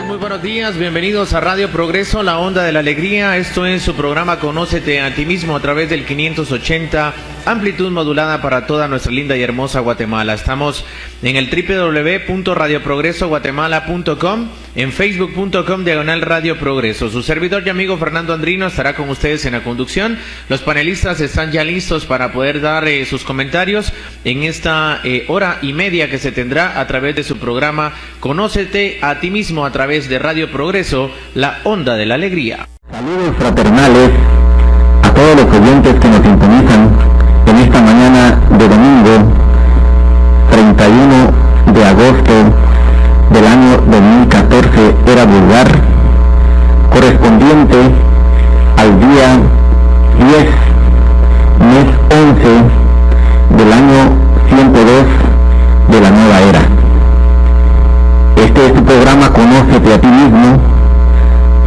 Muy buenos días, bienvenidos a Radio Progreso, la onda de la alegría. Esto es su programa Conócete a ti mismo a través del 580, amplitud modulada para toda nuestra linda y hermosa Guatemala. Estamos en el www.radioprogresoguatemala.com, en facebook.com/Radio Progreso. Su servidor y amigo Fernando Andrino estará con ustedes en la conducción. Los panelistas están ya listos para poder dar sus comentarios en esta hora y media que se tendrá a través de su programa Conócete a ti mismo a través de Radio Progreso, la onda de la alegría. Saludos fraternales a todos los oyentes que nos sintonizan en esta mañana de domingo 31 de agosto del año 2014, era vulgar, correspondiente al día 10, mes 11 del año 102 de la nueva era. Este es tu programa Conócete a ti mismo,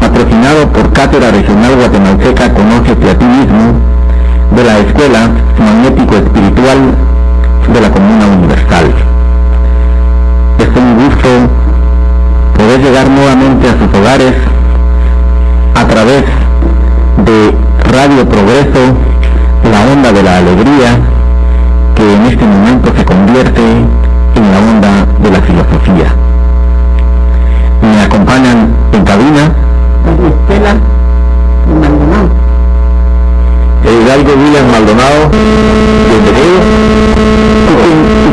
patrocinado por Cátedra Regional Guatemalteca Conócete a ti mismo, de la Escuela Magnético Espiritual de la Comuna Universal. Es un gusto poder llegar nuevamente a sus hogares a través de Radio Progreso, la onda de la alegría, que en este momento se convierte en la onda de la filosofía. Me acompañan en cabina Estela Maldonado, Hidalgo William Maldonado, bienvenido, y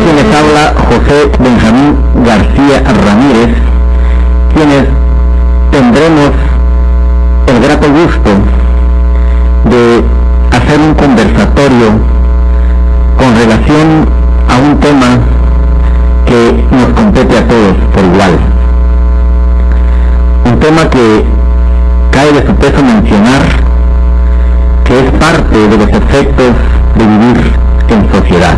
quien les habla José Benjamín García Ramírez, quienes tendremos el grato gusto de hacer un conversatorio con relación a un tema que nos compete a todos por igual. Un tema que cae de su peso mencionar, que es parte de los efectos de vivir en sociedad.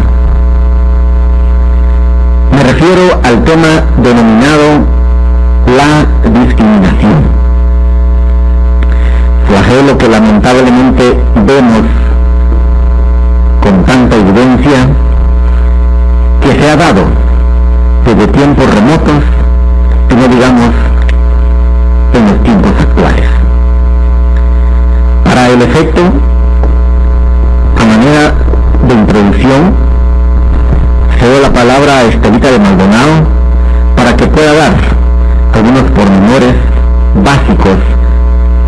Me refiero al tema denominado la discriminación, flagelo que lamentablemente vemos con tanta evidencia, que se ha dado desde tiempos remotos, y no digamos en los tiempos actuales. Para el efecto, a manera de introducción, cedo la palabra a Estelita de Maldonado para que pueda dar algunos pormenores básicos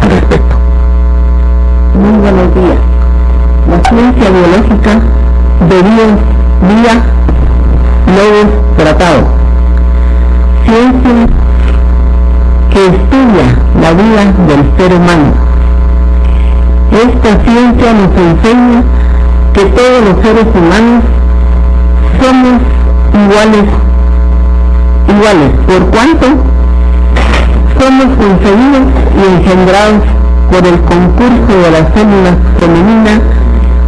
al respecto. Muy buenos días. La ciencia biológica de vía lobos tratado. Ciencia que estudia la vida del ser humano. Esta ciencia nos enseña que todos los seres humanos somos iguales, por cuanto somos concebidos y engendrados por el concurso de la célula femenina,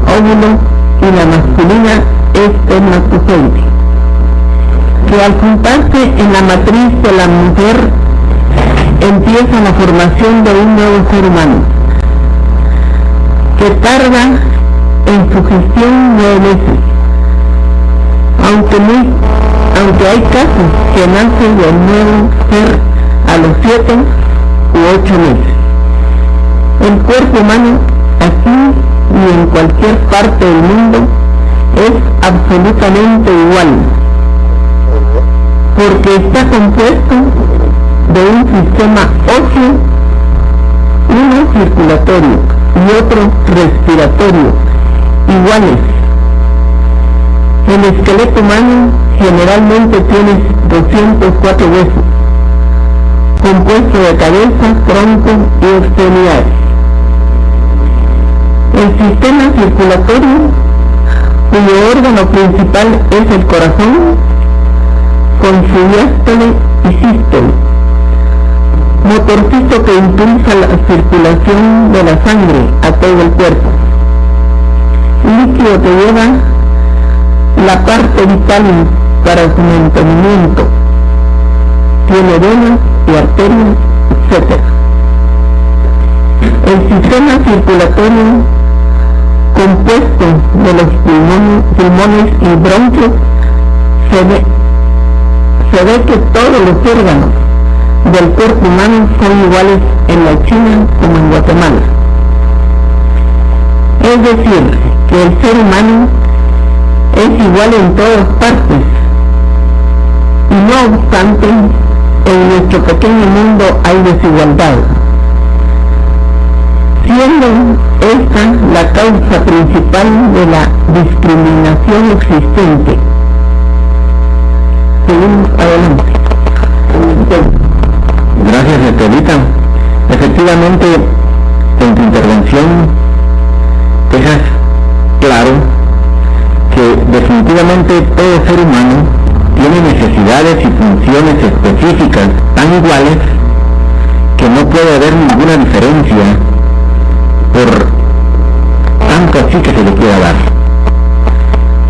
óvulo, y la masculina, espermatozoide, que al juntarse en la matriz de la mujer empieza la formación de un nuevo ser humano, que tarda en su gestión 9 meses, aunque hay casos que nacen del nuevo ser a los 7 u 8 meses. El cuerpo humano, aquí y en cualquier parte del mundo, es absolutamente igual, porque está compuesto de un sistema óseo, uno circulatorio y otro respiratorio, iguales. El esqueleto humano generalmente tiene 204 huesos, compuesto de cabeza, tronco y extremidades. El sistema circulatorio, cuyo órgano principal es el corazón, con su diástole y sístole, motorcito que impulsa la circulación de la sangre a todo el cuerpo. Líquido que lleva la parte vital para su mantenimiento. Tiene venas y arterias, etc. El sistema circulatorio, compuesto de los pulmones y bronquios, se ve que todos los órganos del cuerpo humano son iguales en la China como en Guatemala. Es decir, que el ser humano es igual en todas partes, y no obstante, en nuestro pequeño mundo hay desigualdad, siendo esta la causa principal de la discriminación existente. Seguimos adelante. Gracias, Estelita. Efectivamente, en tu intervención dejas claro que definitivamente todo ser humano tiene necesidades y funciones específicas tan iguales que no puede haber ninguna diferencia por tanto así que se le quiera dar.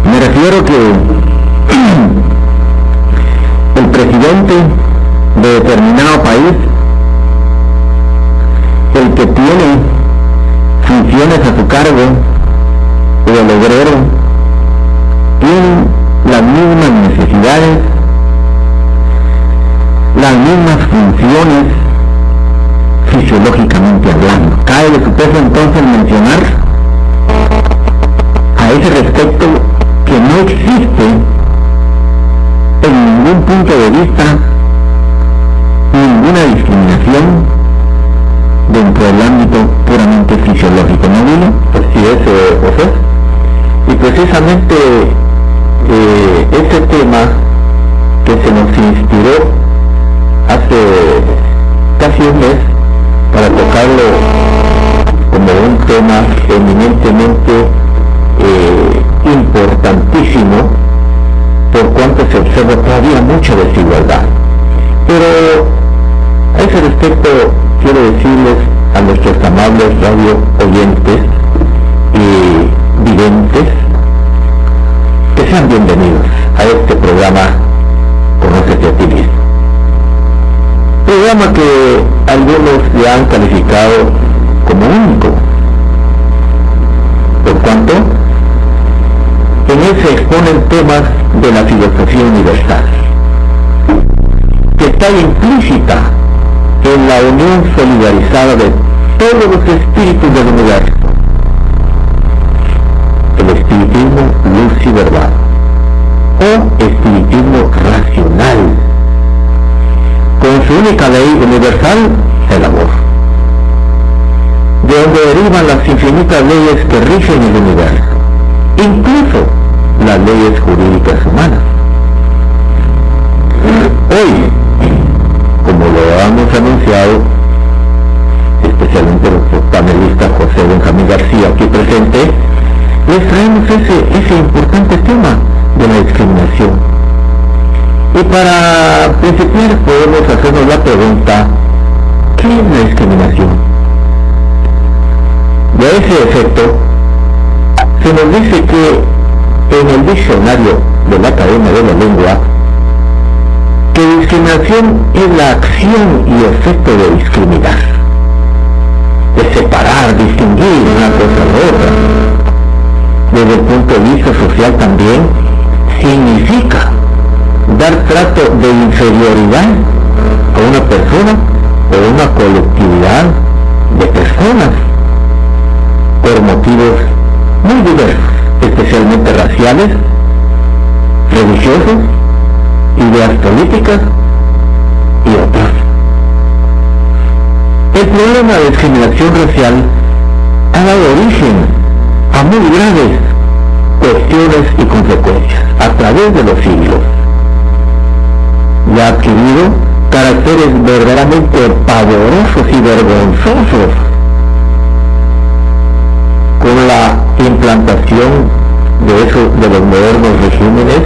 Me refiero que el presidente de determinado país, el que tiene funciones a su cargo, o el obrero, tienen las mismas necesidades, las mismas funciones fisiológicamente hablando. Cae de su peso entonces mencionar a ese respecto que no existe en ningún punto de vista ninguna discriminación dentro del ámbito puramente fisiológico, ¿no, Willy? Así es, José. Y precisamente este tema que se nos inspiró hace casi un mes para tocarlo como un tema eminentemente importantísimo, por cuanto se observa todavía mucha desigualdad. Pero a ese respecto quiero decirles a nuestros amables radio oyentes y videntes que sean bienvenidos a este programa Conócete a ti mismo. Programa que algunos le han calificado como único, por cuanto en él se exponen temas de la filosofía universal, que está implícita en la unión solidarizada de todos los espíritus del universo, el espiritismo luz y verdad, o espiritismo racional, con su única ley universal, el amor, de donde derivan las infinitas leyes que rigen el universo, incluso las leyes jurídicas humanas. Hoy, como lo hemos anunciado, especialmente nuestro panelista José Benjamín García aquí presente, les traemos ese importante tema de la discriminación. Y para principiar podemos hacernos la pregunta, ¿qué es la discriminación? De ese efecto, se nos dice que en el diccionario de la Academia de la Lengua, que discriminación es la acción y efecto de discriminar, de separar, distinguir una cosa de otra. Desde el punto de vista social también significa dar trato de inferioridad a una persona o una colectividad de personas por motivos muy diversos, especialmente raciales, religiosos, ideas políticas y otras. El problema de discriminación racial ha dado origen a muy graves cuestiones y consecuencias a través de los siglos, y ha adquirido caracteres verdaderamente pavorosos y vergonzosos con la implantación de los modernos regímenes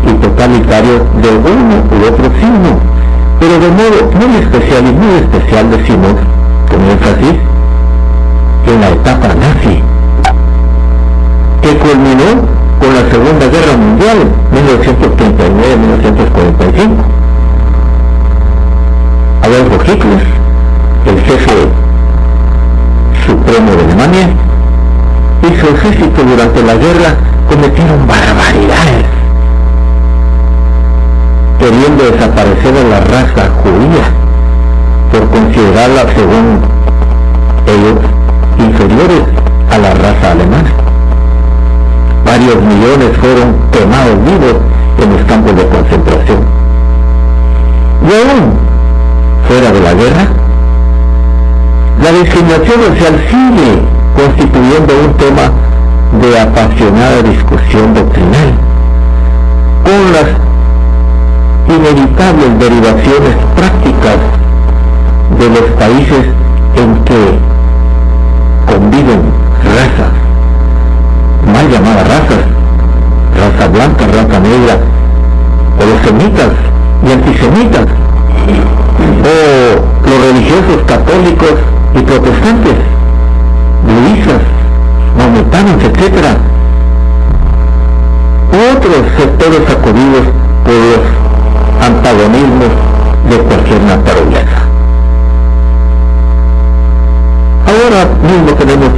y totalitarios de uno u otro signo, pero de modo muy especial y muy especial decimos, con énfasis, en la etapa nazi, que culminó con la Segunda Guerra Mundial, 1939-1945. Adolfo Hitler, el jefe supremo de Alemania, y su ejército durante la guerra cometieron barbaridades, queriendo desaparecer a la raza judía por considerarla, según ellos, inferiores a la raza alemana. Varios millones fueron quemados vivos en los campos de concentración. Y aún fuera de la guerra, la discriminación racial sigue constituyendo un tema de apasionada discusión doctrinal, con las inevitables derivaciones prácticas de los países en que conviven razas, mal llamadas razas, raza blanca, raza negra, o los semitas y antisemitas, o los religiosos católicos y protestantes, budistas, maometanos, etc. Otros sectores sacudidos por los antagonismos de cualquier naturaleza. Ahora mismo tenemos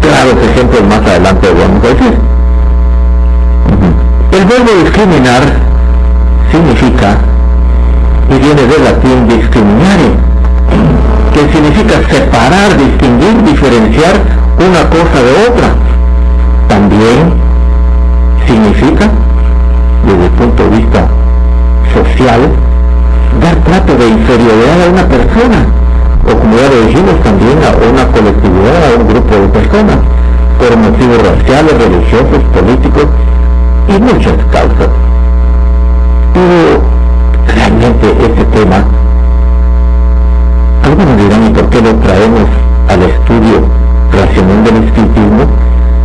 claros ejemplos, más adelante vamos a decir. El verbo discriminar significa, y viene del latín discriminare, que significa separar, distinguir, diferenciar una cosa de otra. También significa, desde el punto de vista social, dar trato de inferioridad a una persona, o como ya lo dijimos, también a una colectividad, a un grupo de personas, por motivos raciales, religiosos, políticos y muchas causas. Pero realmente este tema, algunos dirán, ¿y por qué lo traemos al estudio racional del espiritismo?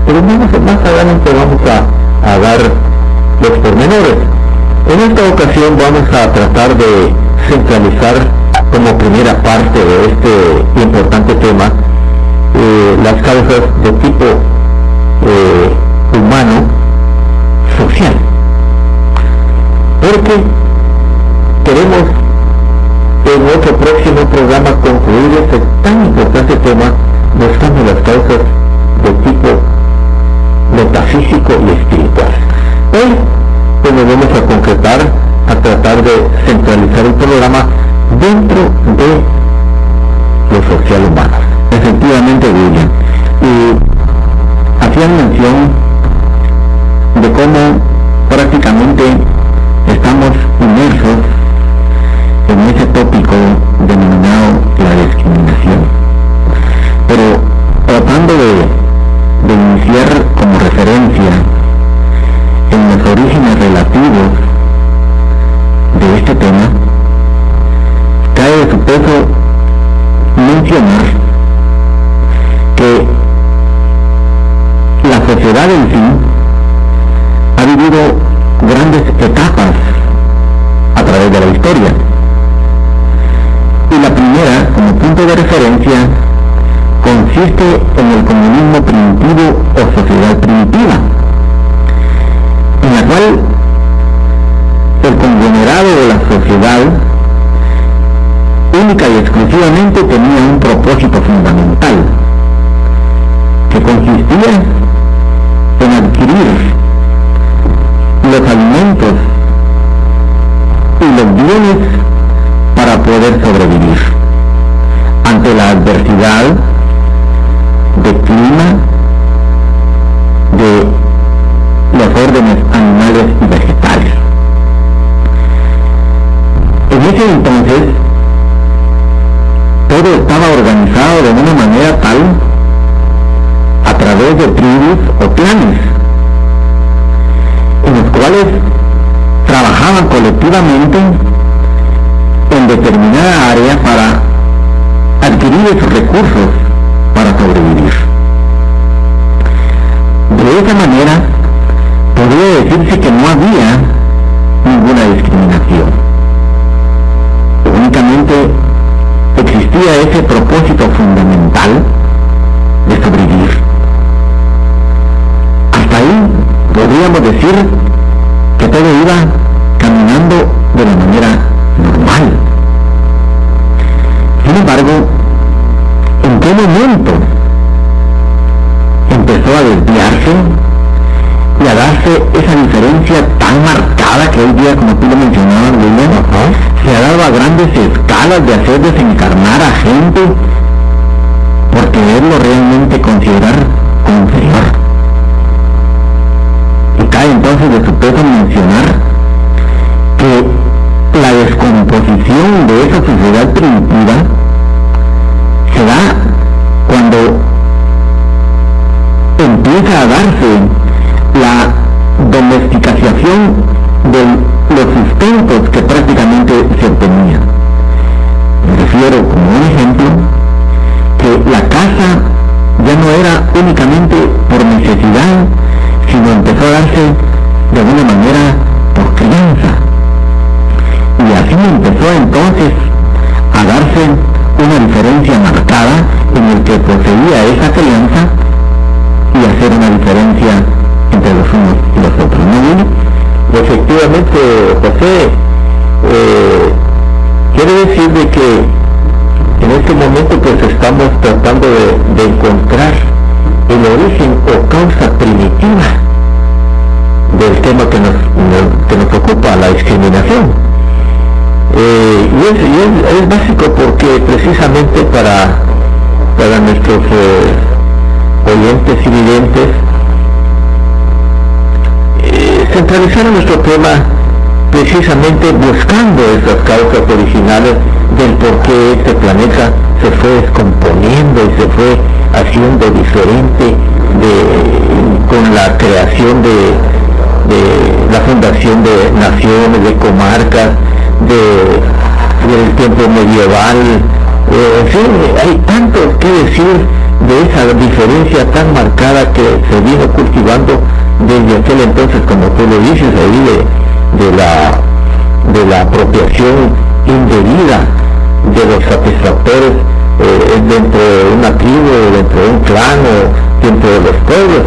Pero más adelante vamos a dar los pormenores. En esta ocasión vamos a tratar de centralizar como primera parte de este importante tema las causas de tipo humano social, porque queremos en otro próximo programa concluir este tan importante tema buscando las causas de tipo metafísico y espiritual. Hoy pues nos vamos a concretar, a tratar de centralizar el programa dentro de lo social humano. Efectivamente, William, y hacían mención de cómo prácticamente estamos inmersos en ese tópico denominado la discriminación, pero tratando de iniciar como referencia en los orígenes relativos de este tema, cae de su peso mencionar que la sociedad en sí ha vivido grandes etapas a través de la historia, y la primera, como punto de referencia, consiste en el comunismo primitivo o sociedad primitiva, en la cual el conglomerado de la sociedad única y exclusivamente tenía un propósito fundamental, que consistía en adquirir los alimentos y los bienes para poder sobrevivir ante la adversidad de clima, de los órdenes animales y vegetales. En ese entonces todo estaba organizado de una manera tal, a través de tribus o clanes, en los cuales trabajaban colectivamente en determinada área para adquirir esos recursos para sobrevivir. De esa manera, podría decirse que no había ninguna discriminación. Únicamente existía ese propósito fundamental de sobrevivir. Hasta ahí podríamos decir que todo iba caminando de la manera normal. Sin embargo, ¿en qué momento empezó a desviarse y a darse esa diferencia tan marcada marcada que hoy día, como tú lo mencionabas, William, se ha dado a grandes escalas de hacer desencarnar a gente por quererlo realmente considerar como Señor. Y cae entonces de su peso mencionar que la descomposición de esa sociedad primitiva se da cuando empieza a darse la domesticación de los sustentos que prácticamente se obtenían. Me refiero, como un ejemplo, que la casa ya no era únicamente por necesidad, sino empezó a darse de alguna manera por crianza. Y así empezó entonces a darse una diferencia marcada en el que poseía esa crianza y hacer una diferencia entre los unos y los otros, ¿no? Efectivamente, José, quiere decir de que en este momento pues estamos tratando de encontrar el origen o causa primitiva del tema que nos ocupa, la discriminación. Y es básico porque precisamente para nuestros oyentes y videntes, centralizaron nuestro tema precisamente buscando esas causas originales del por qué este planeta se fue descomponiendo y se fue haciendo diferente con la creación de la fundación de naciones, de comarcas, del tiempo medieval. En fin, hay tanto que decir de esa diferencia tan marcada que se vino cultivando desde aquel entonces, como tú lo dices ahí, de la apropiación indebida de los satisfactores dentro de una tribu, dentro de un clan o dentro de los pueblos,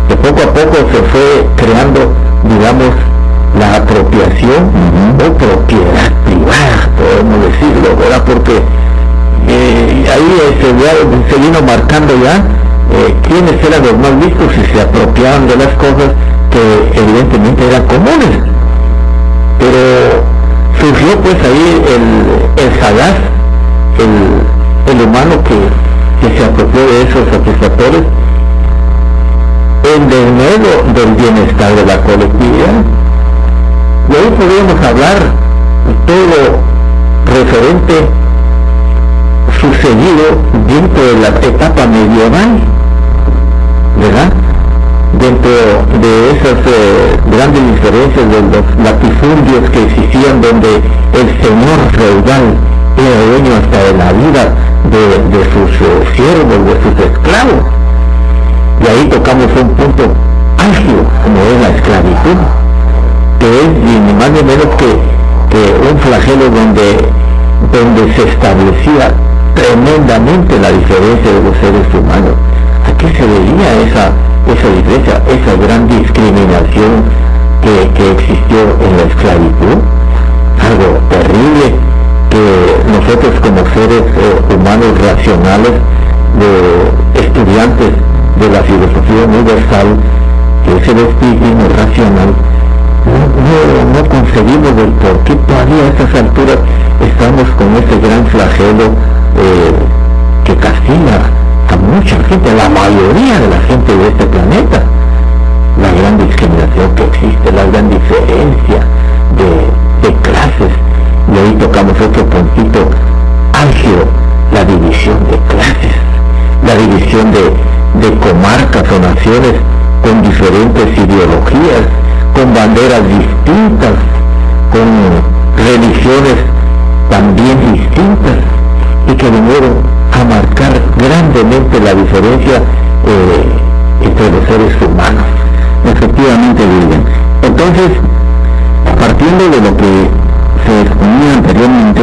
que poco a poco se fue creando, digamos, la apropiación o propiedad privada, podemos decirlo, ¿verdad? Porque ahí se vino marcando ya quiénes eran los más listos y se apropiaban de las cosas que evidentemente eran comunes. Pero surgió pues ahí el sagaz, el humano que se apropió de esos satisfactores en desmedro del bienestar de la colectividad. Y ahí podríamos hablar de todo lo referente sucedido dentro de la etapa medieval, ¿verdad? Dentro de esas grandes diferencias de los latifundios que existían, donde el señor feudal era dueño hasta de la vida de sus siervos, de sus esclavos. Y ahí tocamos un punto álgido, como es la esclavitud, que es ni más ni menos que un flagelo donde se establecía tremendamente la diferencia de los seres humanos. ¿A qué se debía esa diferencia, esa gran discriminación que existió en la esclavitud? Algo terrible que nosotros como seres humanos racionales, estudiantes de la filosofía universal, que es el espiritismo racional, no concebimos del por qué todavía a estas alturas estamos con este gran flagelo que castiga a mucha gente, a la mayoría de la gente de este planeta. La gran discriminación que existe, la gran diferencia de clases. Y ahí tocamos otro puntito álgido, la división de clases, la división de comarcas o naciones con diferentes ideologías, con banderas distintas, con religiones también distintas, y que vinieron a marcar grandemente la diferencia entre los seres humanos. Efectivamente, William. Entonces, partiendo de lo que se exponía anteriormente,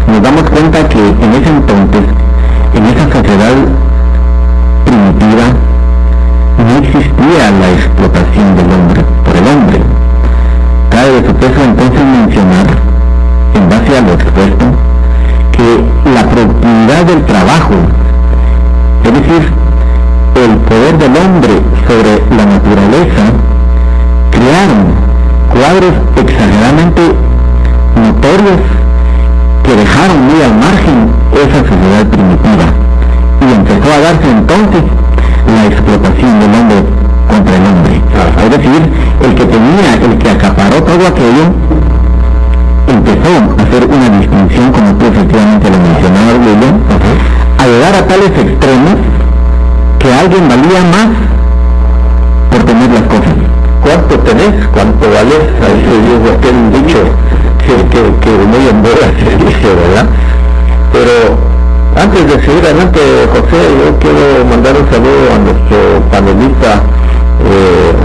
nos damos cuenta que en ese entonces, en esa sociedad primitiva, no existía la explotación del hombre por el hombre. Cabe de su peso entonces mencionar, en base a lo expuesto, que la productividad del trabajo, es decir, el poder del hombre sobre la naturaleza, crearon cuadros exageradamente notorios que dejaron muy al margen esa sociedad primitiva, y empezó a darse entonces la explotación del hombre contra el hombre. Es decir, el que acaparó todo aquello, empezó a hacer una distinción, como tú efectivamente lo mencionabas, William, a llegar a tales extremos que alguien valía más por tener las cosas. ¿Cuánto tenés? ¿Cuánto vales? A eso es aquel dicho que muy en boga se dice, ¿verdad? Pero antes de seguir adelante, José, yo quiero mandar un saludo a nuestro panelista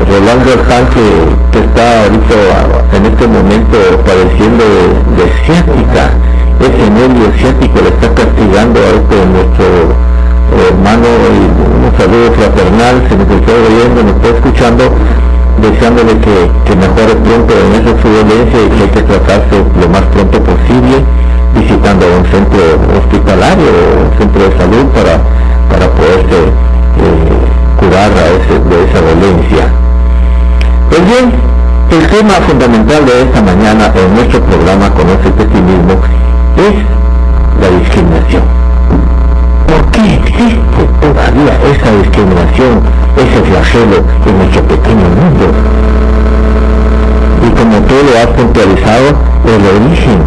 Rolando Sánchez, que está ahorita en este momento padeciendo de ciática. Ese nervio ciático le está castigando a nuestro hermano, y un saludo fraternal, si nos está oyendo, nos está escuchando, deseándole que mejore pronto en esa su dolencia y que hay que tratarse lo más pronto posible, visitando un centro hospitalario o un centro de salud para poderse curar de esa dolencia. Pues bien, el tema fundamental de esta mañana en nuestro programa Conócete a ti mismo es la discriminación. ¿Por qué existe todavía esa discriminación, ese flagelo en nuestro pequeño mundo? Y como tú lo has puntualizado, el origen,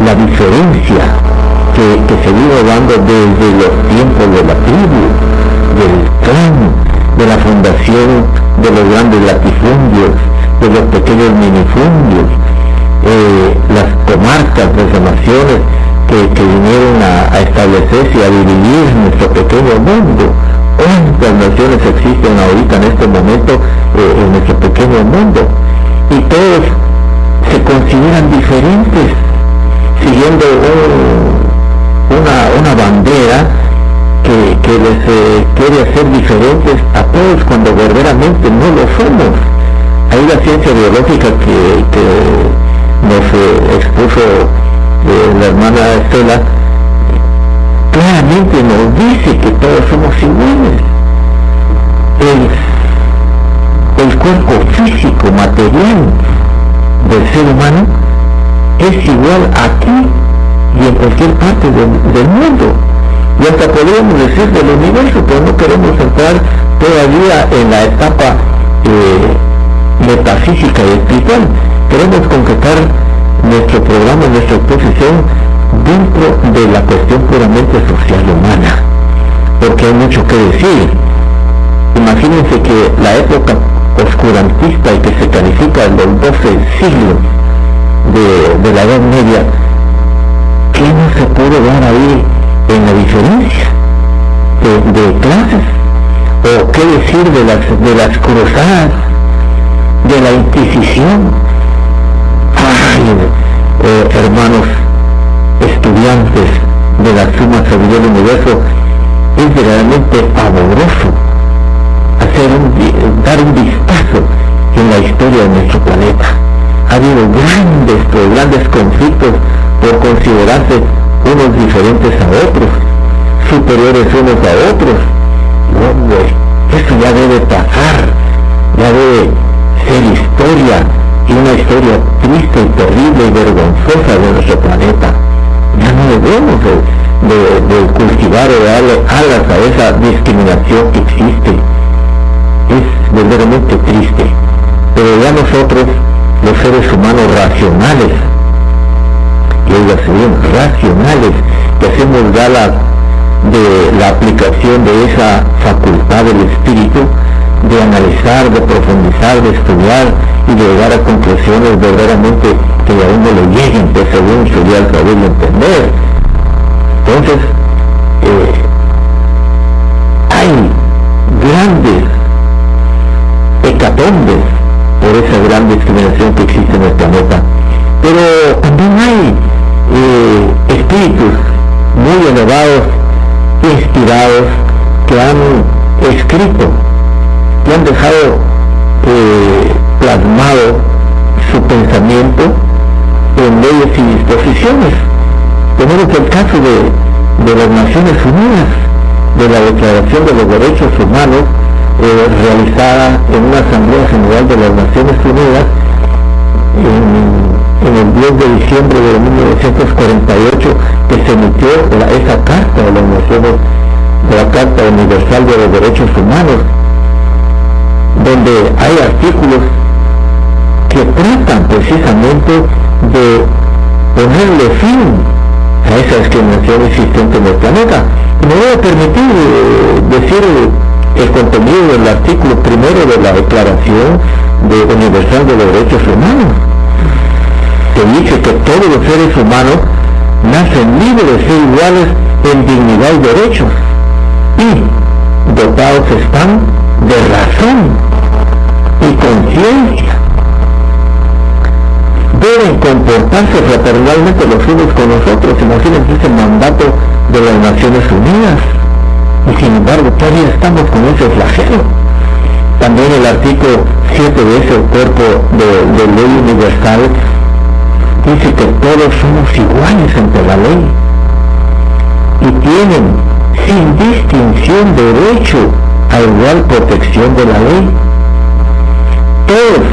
la diferencia que se vino dando desde los tiempos de la tribu, del clan, de la fundación de los grandes latifundios, de los pequeños minifundios, las comarcas, las naciones que vinieron a establecerse y a dividir nuestro pequeño mundo. ¿Cuántas naciones existen ahorita en este momento en nuestro pequeño mundo? Y todos se consideran diferentes, siguiendo una bandera que les quiere hacer diferentes a todos cuando verdaderamente no lo somos. Hay la ciencia biológica que nos expuso la hermana Estela, claramente nos dice que todos somos iguales. El cuerpo físico, material del ser humano es igual aquí y en cualquier parte del mundo, y hasta podríamos decir del universo, pero no queremos entrar todavía en la etapa metafísica y espiritual. Queremos concretar nuestro programa, nuestra exposición dentro de la cuestión puramente social humana, porque hay mucho que decir. Imagínense que la época oscurantista y que se califica en los 12 siglos de la Edad Media, ¿qué no se puede dar ahí en la diferencia de clases? ¿O qué decir de las cruzadas, de la Inquisición? Hermanos estudiantes de la suma sabiduría del universo, es verdaderamente pavoroso dar un vistazo en la historia de nuestro planeta. Ha habido grandes conflictos por considerarse unos diferentes a otros, superiores unos a otros. Hombre, eso ya debe pasar, ya debe ser historia, y una historia triste y terrible y vergonzosa de nuestro planeta. Ya no debemos de cultivar o darle alas a esa discriminación que existe. Es verdaderamente triste, pero ya nosotros, los seres humanos racionales, y oígase bien, racionales, que hacemos gala de la aplicación de esa facultad del espíritu, de analizar, de profundizar, de estudiar y de llegar a conclusiones verdaderamente que a uno le lleguen, pues según su día al saber y entender. Entonces, hay grandes hecatombes por esa gran discriminación que existe en el planeta, pero también hay espíritus muy elevados, inspirados, que han escrito, que han dejado plasmado su pensamiento en leyes y disposiciones. Tenemos el caso de las Naciones Unidas, de la Declaración de los Derechos Humanos, realizada en una Asamblea General de las Naciones Unidas, el 10 de diciembre de 1948 que se emitió esa Carta de las Naciones, de la Carta Universal de los Derechos Humanos, donde hay artículos que tratan precisamente de ponerle fin a esa discriminación existente en el planeta. Y me voy a permitir decir el contenido del artículo primero de la Declaración Universal de los Derechos Humanos, que dice que todos los seres humanos nacen libres de ser iguales en dignidad y derechos, y dotados están de razón y conciencia. Deben comportarse fraternalmente los unos con los otros. Imagínense ese mandato de las Naciones Unidas, y sin embargo todavía estamos con ese flagelo. También el artículo 7 de ese cuerpo de ley universal dice que todos somos iguales ante la ley y tienen sin distinción derecho a igual protección de la ley. Todos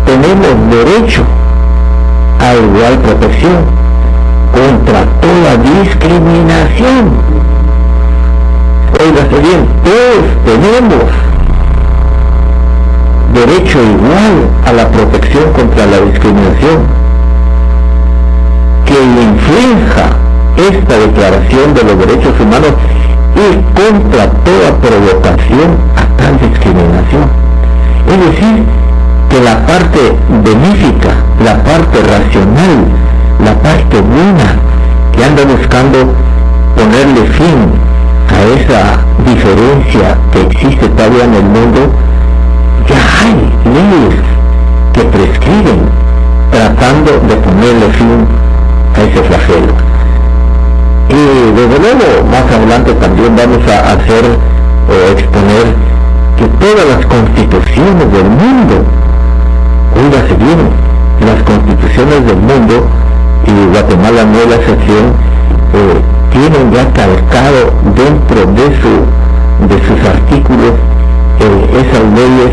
tenemos derecho a igual protección contra toda discriminación. Óigase bien, todos tenemos derecho igual a la protección contra la discriminación que infrinja esta Declaración de los Derechos Humanos y contra toda provocación a tal discriminación. Es decir, que la parte benéfica, la parte racional, la parte buena que anda buscando ponerle fin a esa diferencia que existe todavía en el mundo, ya hay leyes que prescriben tratando de ponerle fin a ese flagelo. Y desde luego más adelante también vamos a hacer o exponer que todas las constituciones del mundo, oígase bien, las constituciones del mundo, y Guatemala no es la excepción, tienen ya calcado dentro de sus artículos esas leyes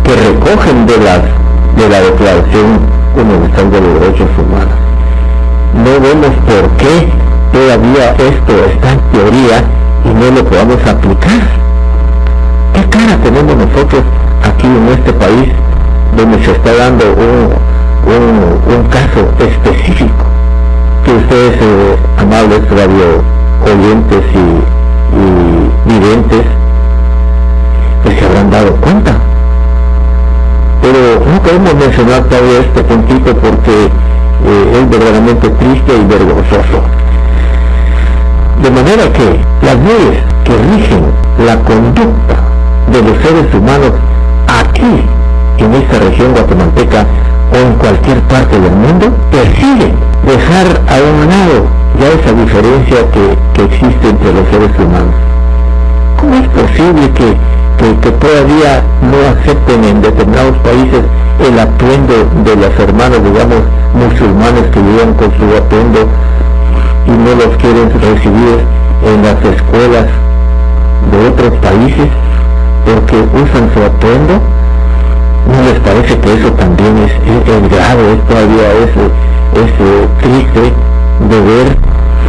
que recogen de la Declaración Universal de los Derechos Humanos. No vemos por qué todavía esto está en teoría y no lo podamos aplicar. ¿Qué cara tenemos nosotros aquí en este país donde se está dando un caso específico que ustedes, amables radio oyentes y videntes, pues se habrán dado cuenta? Pero no queremos mencionar todavía este puntito porque es verdaderamente triste y vergonzoso. De manera que las leyes que rigen la conducta de los seres humanos aquí en esta región guatemalteca o en cualquier parte del mundo persiguen dejar a un lado ya esa diferencia que existe entre los seres humanos. ¿Cómo es posible que todavía no acepten en determinados países el atuendo de los hermanos, digamos, musulmanes que viven con su atuendo y no los quieren recibir en las escuelas de otros países porque usan su atuendo? ¿No les parece que eso también es grave? Todavía es triste de ver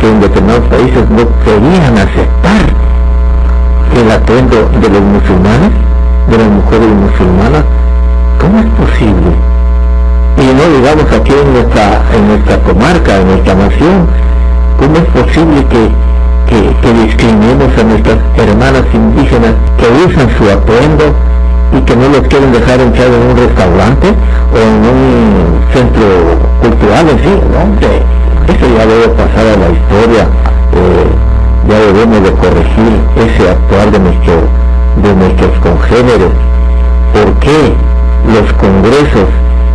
que en determinados países no querían aceptar el atuendo de los musulmanes, de las mujeres musulmanas. ¿Cómo es posible? Y no digamos aquí en nuestra comarca, en nuestra nación, ¿cómo es posible que discriminemos a nuestras hermanas indígenas que usan su atuendo y que no los quieren dejar entrar en un restaurante o en un centro cultural en sí? ¿No? Eso ya debe pasar a la historia. Ya debemos de corregir ese actuar de nuestros congéneres. ¿Por qué los congresos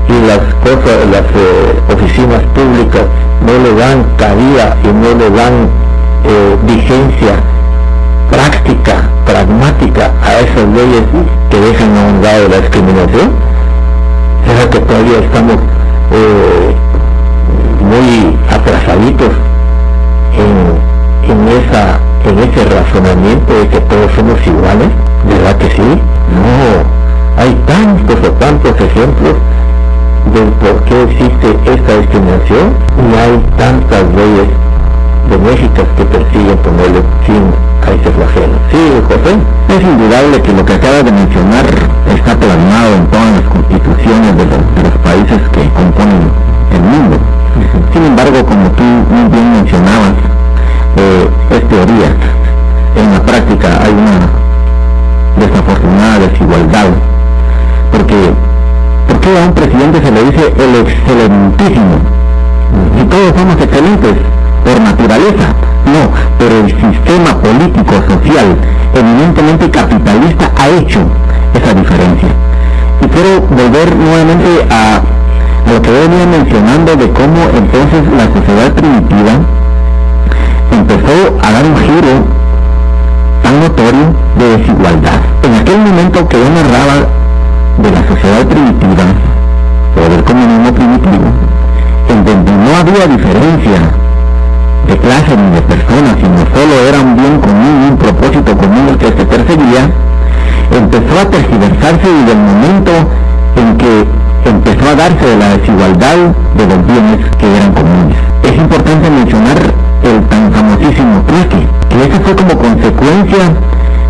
y las oficinas públicas no le dan cabida y no le dan vigencia práctica, pragmática a esas leyes que dejan a un lado la discriminación? ¿Será que todavía estamos muy atrasaditos en ese razonamiento de que todos somos iguales? ¿Verdad que sí? No, hay tantos ejemplos del por qué existe esta discriminación y hay tantas leyes benéficas que persiguen ponerle fin a ese flagelo. Sí, José. Es indudable que lo que acabas de mencionar está plasmado en todas las constituciones de los países que componen el mundo. Sin embargo, como tú muy bien mencionabas, es teoría. En la práctica hay una desafortunada desigualdad, porque ¿por qué a un presidente se le dice el excelentísimo? Si todos somos excelentes por naturaleza. No, pero el sistema político social eminentemente capitalista ha hecho esa diferencia. Y quiero volver nuevamente a lo que venía mencionando de cómo entonces la sociedad primitiva empezó a dar un giro tan notorio de desigualdad. En aquel momento que yo narraba de la sociedad primitiva o del comunismo primitivo, en donde no había diferencia de clase ni de personas, sino solo era un bien común, un propósito común el que se perseguía, empezó a tergiversarse desde el momento en que empezó a darse de la desigualdad de los bienes que eran comunes. Es importante mencionar el tan famosísimo trueque, que eso fue como consecuencia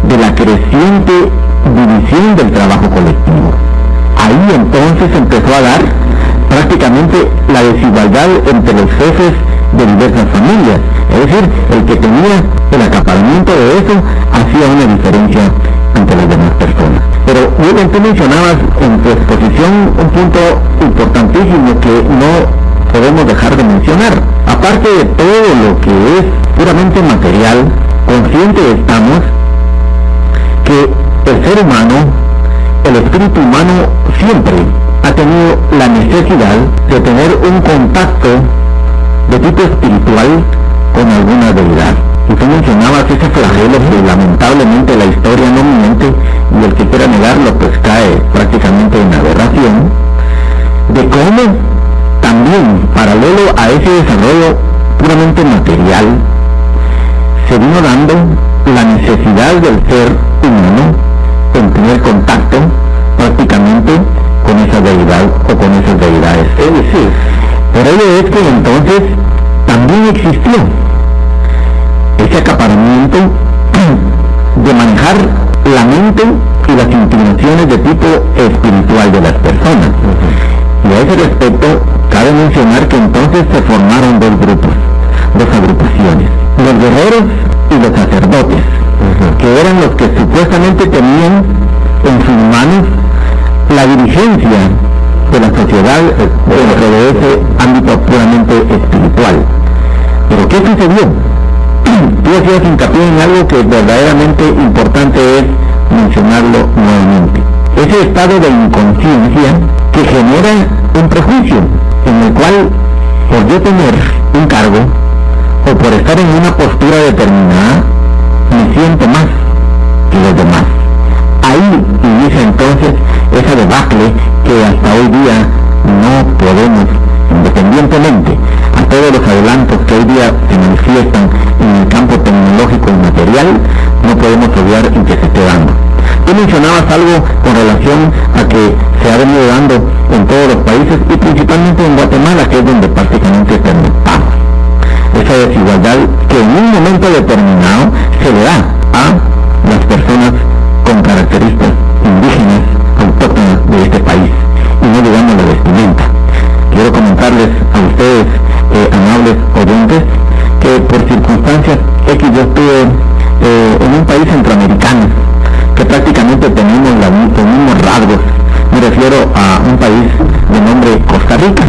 de la creciente división del trabajo colectivo. Ahí entonces empezó a dar prácticamente la desigualdad entre los jefes de diversas familias, es decir, el que tenía el acaparamiento de eso hacía una diferencia entre las demás personas. Pero William, tú mencionabas en tu exposición un punto importantísimo que no podemos dejar de mencionar. Aparte de todo lo que es puramente material, conscientes estamos que el ser humano, el espíritu humano siempre ha tenido la necesidad de tener un contacto de tipo espiritual con alguna deidad. Y tú mencionabas ese flagelo que lamentablemente la historia no miente, y el que quiera negarlo pues cae prácticamente en aberración, de cómo también paralelo a ese desarrollo puramente material se vino dando la necesidad del ser humano en tener contacto prácticamente con esa deidad o con esas deidades. Es decir, por ello es que entonces también existió ese acaparamiento de manejar la mente y las inclinaciones de tipo espiritual de las personas. Y a ese respecto cabe mencionar que entonces se formaron dos grupos, dos agrupaciones, los guerreros y los sacerdotes, que eran los que supuestamente tenían en sus manos la dirigencia de la sociedad dentro de ese ámbito puramente espiritual. Pero ¿qué sucedió? Tú hacías hincapié en algo que verdaderamente importante es mencionarlo nuevamente. Ese estado de inconsciencia que genera un prejuicio, en el cual por yo tener un cargo o por estar en una postura determinada, me siento más que los demás. Ahí inicia entonces esa debacle que hasta hoy día no podemos, independientemente a todos los adelantos que hoy día se manifiestan en el campo tecnológico y material, no podemos obviar en que se esté dando. Tú mencionabas algo con relación a que se ha venido dando en todos los países y principalmente en Guatemala, que es donde prácticamente estamos. Esa desigualdad que en un momento determinado se le da a las personas con características indígenas, autóctonas de este país, y no digamos la vestimenta. Quiero comentarles a ustedes, amables oyentes, que por circunstancias X yo estuve en un país centroamericano que prácticamente tenemos los mismos rasgos. Me refiero a un país de nombre Costa Rica.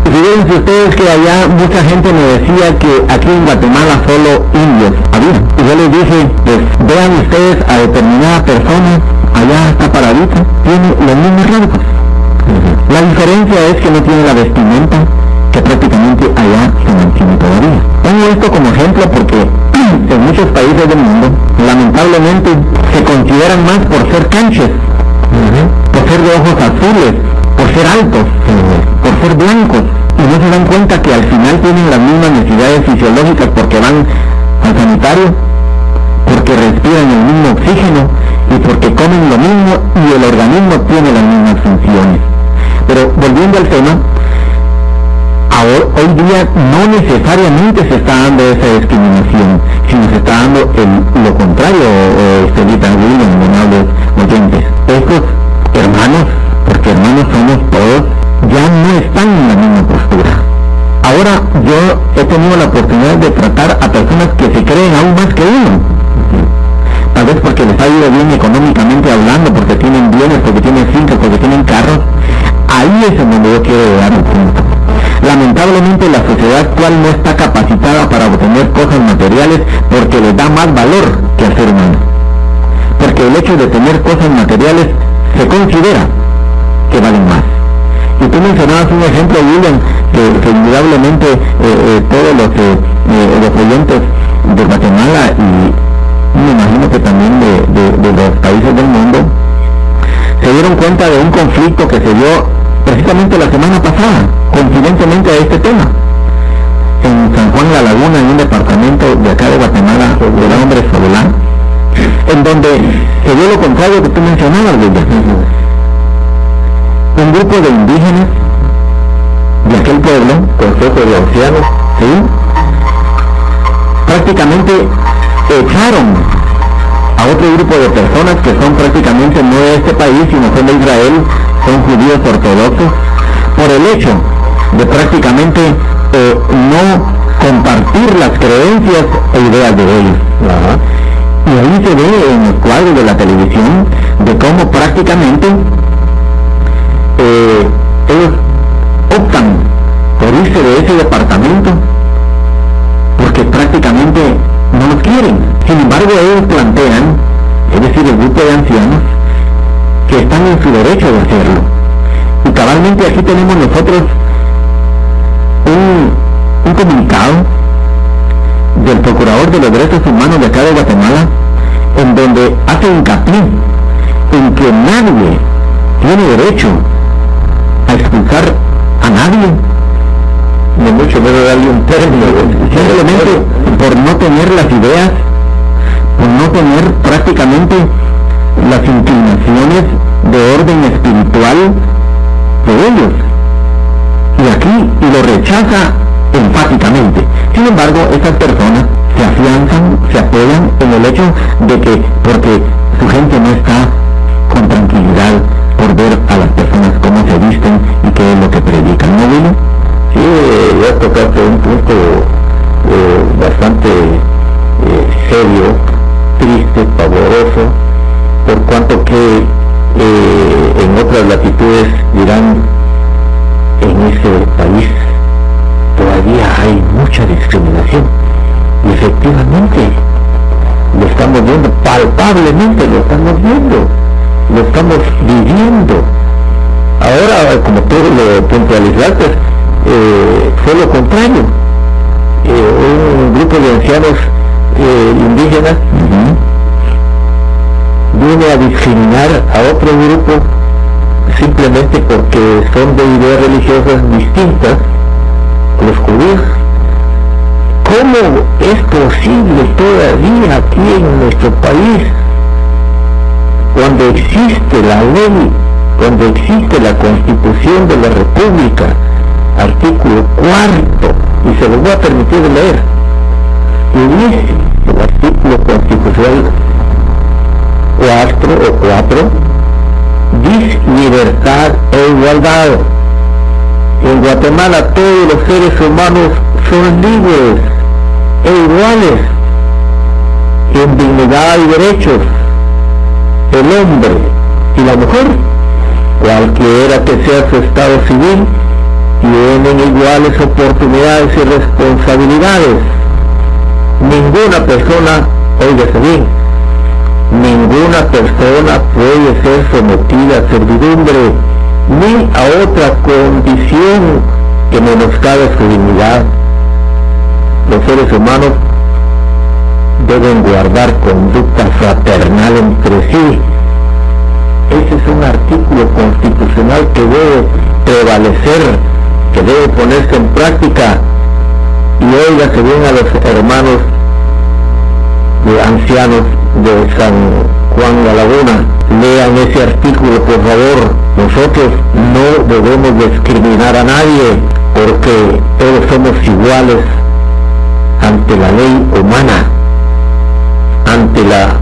Fíjense ustedes que allá mucha gente me decía que aquí en Guatemala solo indios había. Y yo les dije, pues vean ustedes a determinada persona, allá está paradita, tiene los mismos rasgos. La diferencia es que no tiene la vestimenta que prácticamente allá se mantiene todavía. Pongo esto como ejemplo porque en muchos países del mundo lamentablemente se consideran más por ser canches, por ser de ojos azules, por ser altos, por ser blancos, y no se dan cuenta que al final tienen las mismas necesidades fisiológicas porque van al sanitario, porque respiran el mismo oxígeno y porque comen lo mismo y el organismo tiene las mismas funciones. Pero volviendo al tema, hoy día no necesariamente se está dando esa discriminación, sino se está dando lo contrario, Estelita, William, amables oyentes. Estos hermanos, porque hermanos somos todos, ya no están en la misma postura. Ahora yo he tenido la oportunidad de tratar a personas que se creen aún más que uno, tal vez porque les ha ido bien económicamente hablando, porque tienen bienes, porque tienen fincas, porque tienen carros. Ahí es en donde yo quiero llegar al punto. Lamentablemente la sociedad actual no está capacitada para obtener cosas materiales porque les da más valor que al ser humano. Porque el hecho de tener cosas materiales se considera que valen más. Y tú mencionabas un ejemplo, William, que indudablemente todos los oyentes de Guatemala y me imagino que también de los países del mundo se dieron cuenta de un conflicto que se dio precisamente la semana pasada, coincidentemente a este tema, en San Juan La Laguna, en un departamento de acá de Guatemala, del hombre Sololán, en donde se dio lo contrario que tú mencionabas, William. Un grupo de indígenas de aquel pueblo, Consejo de Ancianos, ¿sí?, prácticamente echaron a otro grupo de personas que son prácticamente no de este país, sino son de Israel, son judíos ortodoxos, por el hecho de prácticamente no compartir las creencias e ideas de ellos. Y ahí se ve en los cuadros de la televisión de cómo prácticamente ellos optan por irse de ese departamento porque prácticamente no los quieren. Sin embargo, ellos plantean, es decir, el grupo de ancianos, que están en su derecho de hacerlo. Y cabalmente aquí tenemos nosotros un comunicado del Procurador de los Derechos Humanos de acá de Guatemala, en donde hace hincapié en que nadie tiene derecho a expulsar a nadie, ni mucho menos darle un término, simplemente por no tener las ideas, por no tener prácticamente las inclinaciones de orden espiritual de ellos. Y aquí lo rechaza enfáticamente. Sin embargo, estas personas se afianzan, se apoyan en el hecho de que, porque su gente no está con tranquilidad por ver a las personas cómo se visten y qué es lo que predican, ¿no, Willy? Sí, ya tocaste un punto bastante serio, triste, pavoroso, por cuanto que en otras latitudes dirán, en ese país todavía hay mucha discriminación, y efectivamente lo estamos viendo, palpablemente lo estamos viendo, lo estamos viviendo. Ahora, como tú lo puntualizaste, fue lo contrario. Un grupo de ancianos indígenas viene a discriminar a otro grupo simplemente porque son de ideas religiosas distintas a los judíos. ¿Cómo es posible todavía aquí en nuestro país, cuando existe la ley, cuando existe la Constitución de la República, artículo 4, y se lo voy a permitir leer, y dice el artículo constitucional 4, dice libertad e igualdad. En Guatemala todos los seres humanos son libres e iguales en dignidad y derechos. El hombre y la mujer, cualquiera que sea su estado civil, tienen iguales oportunidades y responsabilidades. Ninguna persona, óigase bien, ninguna persona puede ser sometida a servidumbre ni a otra condición que menoscabe su dignidad. Los seres humanos deben guardar conducta fraternal entre sí. Ese es un artículo constitucional que debe prevalecer, que debe ponerse en práctica. Y oiga, se ven a los hermanos de ancianos de San Juan La Laguna. Lean ese artículo, por favor. Nosotros no debemos discriminar a nadie, porque todos somos iguales ante la ley humana, ante la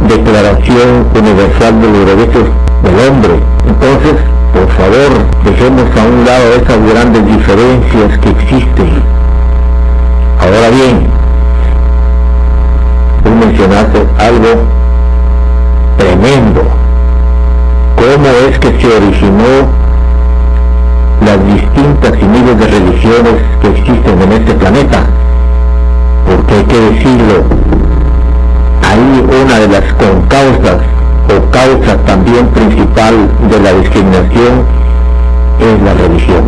Declaración Universal de los Derechos del Hombre. Entonces, por favor, dejemos a un lado esas grandes diferencias que existen. Ahora bien, tú mencionaste algo tremendo. ¿Cómo es que se originó las distintas y miles de religiones que existen en este planeta? Porque hay que decirlo, ahí una de las concausas o causa también principal de la discriminación es la religión.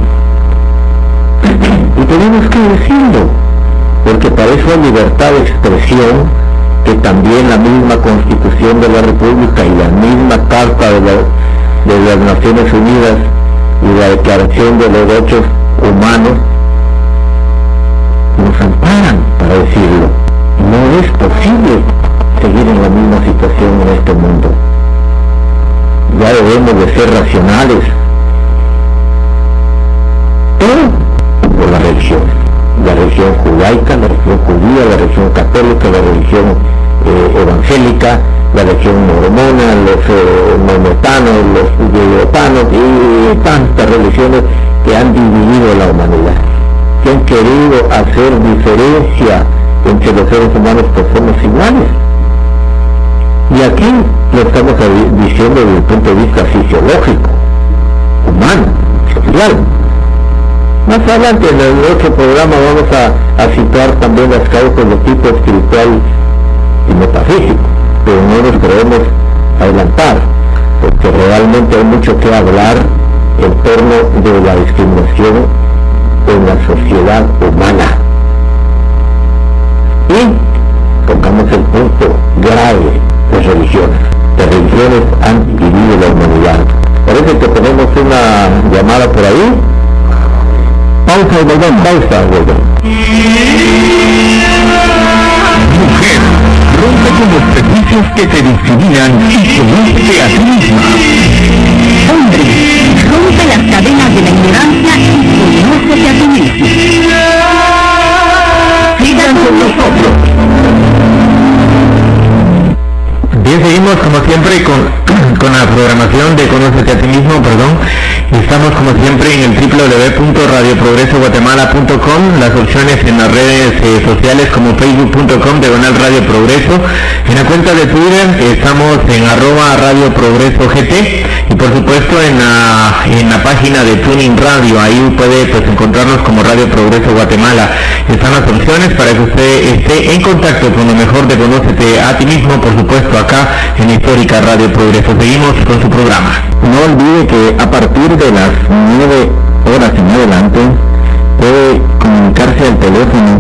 Y tenemos que decirlo, porque para eso hay libertad de expresión, que también la misma Constitución de la República y la misma Carta de las Naciones Unidas y la Declaración de los Derechos Humanos nos amparan para decirlo. No es posible seguir en la misma situación en este mundo. Ya debemos de ser racionales. Todo por la religión judaica, la religión judía, la religión católica, la religión evangélica, la religión mormona, los maometanos, los judeotanos y tantas religiones que han dividido la humanidad, que han querido hacer diferencia entre los seres humanos, pues somos iguales. Y aquí lo estamos diciendo desde el punto de vista fisiológico, humano, social. Más adelante en el otro programa vamos a situar también las causas de tipo espiritual y metafísico, pero no nos queremos adelantar, porque realmente hay mucho que hablar en torno de la discriminación en la sociedad humana. Y tocamos el punto grave de religiones. Las religiones han dividido la humanidad. Parece que tenemos una llamada por ahí. Pausa y volvemos. Pausa y volvemos. Mujer, rompe con los prejuicios que te discriminan y conoce a ti misma. Hombre, rompe las cadenas de la ignorancia y conócete a ti mismo. Sigan con nosotros. Bien, seguimos como siempre con la programación de Conócete a ti mismo, Estamos como siempre en el www.radioprogresoguatemala.com, las opciones en las redes sociales como facebook.com/Radio Progreso, en la cuenta de Twitter estamos en @RadioProgresoGT y por supuesto en la página de Tuning Radio, ahí puede encontrarnos como Radio Progreso Guatemala. Están las opciones para que usted esté en contacto con lo mejor de Conócete a ti mismo, por supuesto acá en Histórica Radio Progreso. Seguimos con su programa. No olvide que a partir de las 9 horas en adelante puede comunicarse al teléfono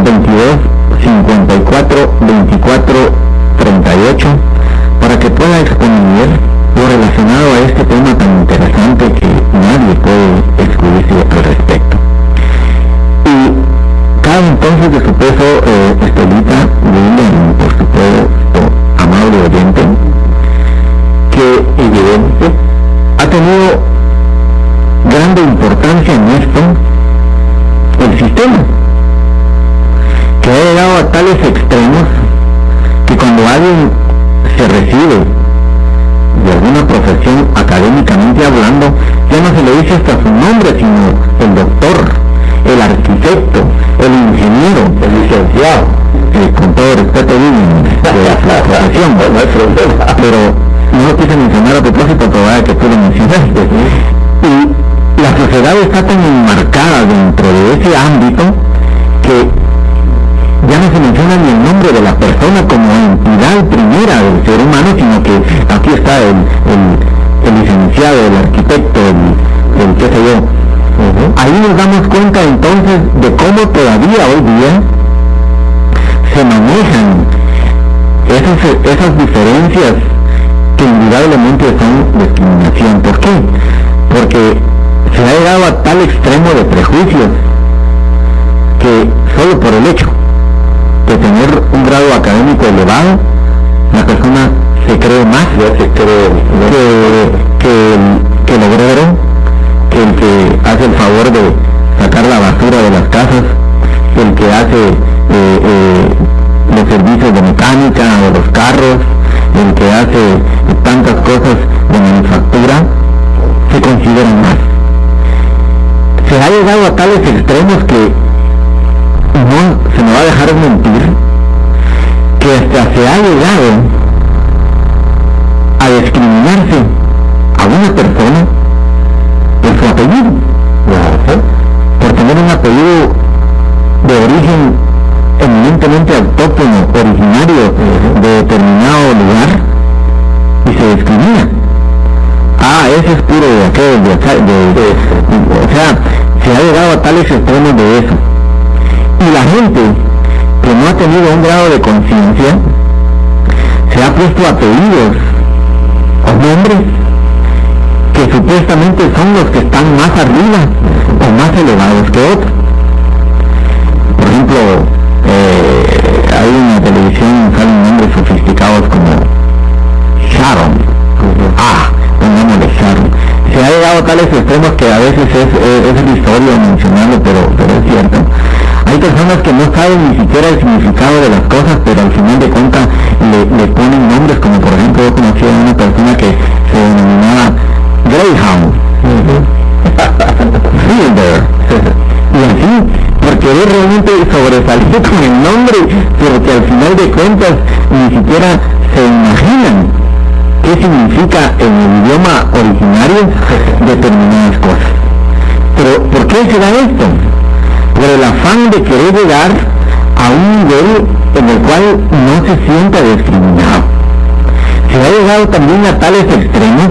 22 54 24 38 para que pueda exponer lo relacionado a este tema tan interesante que nadie puede excluirse al respecto. Y cada entonces de su peso, Estelita, y por supuesto, amable oyente, que evidente ha tenido grande importancia en esto el sistema, que ha llegado a tales extremos que cuando alguien se recibe de alguna profesión académicamente hablando, ya no se le dice hasta su nombre, sino el doctor, el arquitecto, el ingeniero, el licenciado, con todo respeto de la profesión, no hay problema, pero no lo quise mencionar a propósito, pero vaya que tú lo mencionaste. Y la sociedad está tan enmarcada dentro de ese ámbito que ya no se menciona ni el nombre de la persona como entidad primera del ser humano, sino que aquí está el licenciado, el arquitecto, el qué sé yo. Ahí nos damos cuenta entonces de cómo todavía hoy día se manejan esas diferencias que indudablemente son discriminación. ¿Por qué? Porque se ha llegado a tal extremo de prejuicios que solo por el hecho de tener un grado académico elevado, la persona se cree más, ya se cree que el obrero, que el que hace el favor de sacar la basura de las casas, el que hace los servicios de mecánica o los carros, el que hace tantas cosas de manufactura, se consideran más. Se ha llegado a tales extremos que no se me va a dejar mentir, que hasta se ha llegado a discriminarse a una persona por su apellido, por tener un apellido de origen eminentemente autóctono, originario de determinado lugar, y se discrimina. Ese es puro de aquel, de acá, o sea, se ha llegado a tales extremos de eso. Y la gente que no ha tenido un grado de conciencia se ha puesto apellidos o nombres que supuestamente son los que están más arriba o más elevados que otros. Por ejemplo, hay en la televisión salen nombres sofisticados como Sharon. Pongámosle Sharon. Se ha llegado a tales extremos que a veces es risorio mencionarlo, pero es cierto. Hay personas que no saben ni siquiera el significado de las cosas, pero al final de cuentas le ponen nombres, como por ejemplo yo conocí a una persona que se denominaba Greyhound, Silver, y así, porque él realmente sobresalió con el nombre, pero que al final de cuentas ni siquiera se imaginan qué significa en el idioma originario determinadas cosas. Pero ¿por qué se da esto? Por el afán de querer llegar a un nivel en el cual no se sienta discriminado. Se ha llegado también a tales extremos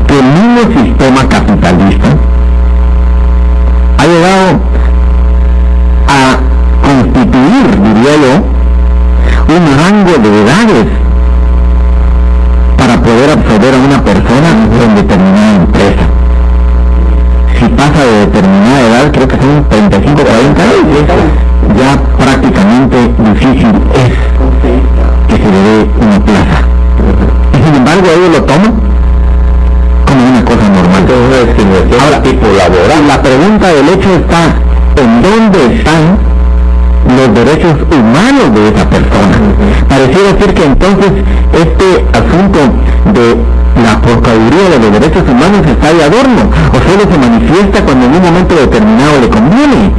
que el mismo sistema capitalista ha llegado a constituir, diría yo, un rango de edades para poder absorber a una persona en determinada empresa. Si pasa de determinada edad, creo que son 35 o 40 años, ya prácticamente difícil es que se le dé una plaza. Y sin embargo ellos lo toman como una cosa normal. Ahora, tipo laboral. La pregunta del hecho está, ¿en dónde están los derechos humanos de esa persona? Pareciera ser que entonces este asunto de la procuraduría de los derechos humanos está de adorno, o solo se manifiesta cuando en un momento determinado le conviene,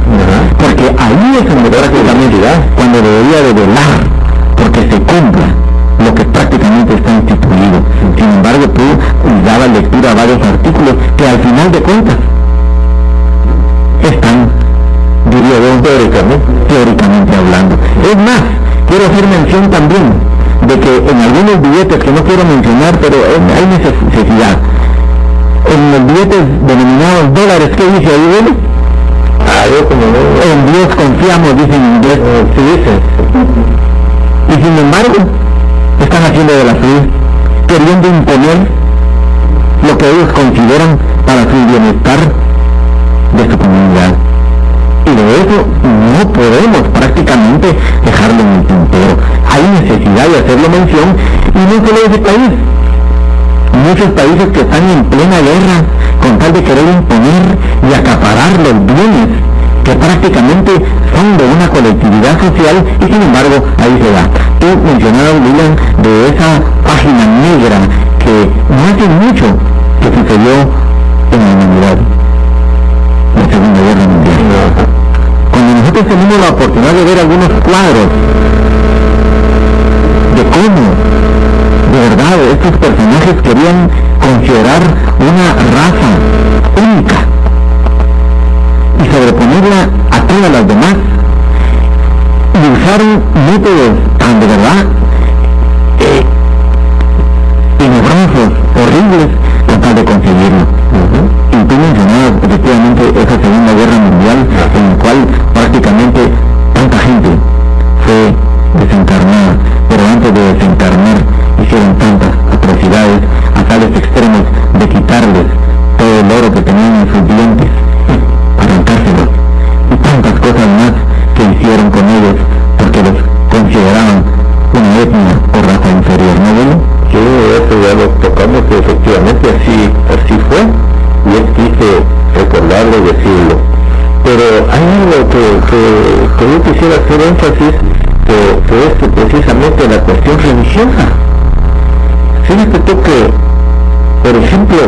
porque ahí es donde prácticamente cuando debería de velar porque se cumpla lo que prácticamente está instituido. Sin embargo, tú dabas lectura a varios artículos que al final de cuentas están, diría yo, teóricamente hablando. Es más, quiero hacer mención también de que en algunos billetes que no quiero mencionar, pero hay necesidad, en los billetes denominados dólares, ¿qué dice ahí, bueno? Yo como no. En Dios confiamos, dice en inglés. Sí, dice. Y sin embargo, están haciendo de la suya, queriendo imponer lo que ellos consideran para su bienestar de su comunidad. Y de eso no podemos prácticamente dejarlo en el tintero. Hay necesidad de hacerlo mención, y no solo ese país. Muchos países que están en plena guerra con tal de querer imponer y acaparar los bienes que prácticamente son de una colectividad social, y sin embargo ahí se da. Tú mencionabas, William, de esa página negra que no hace mucho que sucedió en la humanidad, la Segunda Guerra Mundial. Cuando nosotros tenemos la oportunidad de ver algunos cuadros de cómo de verdad estos personajes querían considerar una raza única y sobreponerla a todas las demás, y usaron métodos tan de verdad tenebrosos, horribles, con tal de conseguirlo. Y tú mencionabas efectivamente esa Segunda Guerra Mundial, en la cual prácticamente tanta gente fue desencarnada, pero antes de desencarnar hicieron tantas atrocidades a tales extremos de quitarles todo el oro que tenían en sus dientes, arrancárselos, y tantas cosas más que hicieron con ellos porque los consideraban una etnia o raza inferior. No es triste recordarlo y decirlo. Pero hay algo que yo quisiera hacer énfasis, que es precisamente la cuestión religiosa. Fíjate tú que, por ejemplo,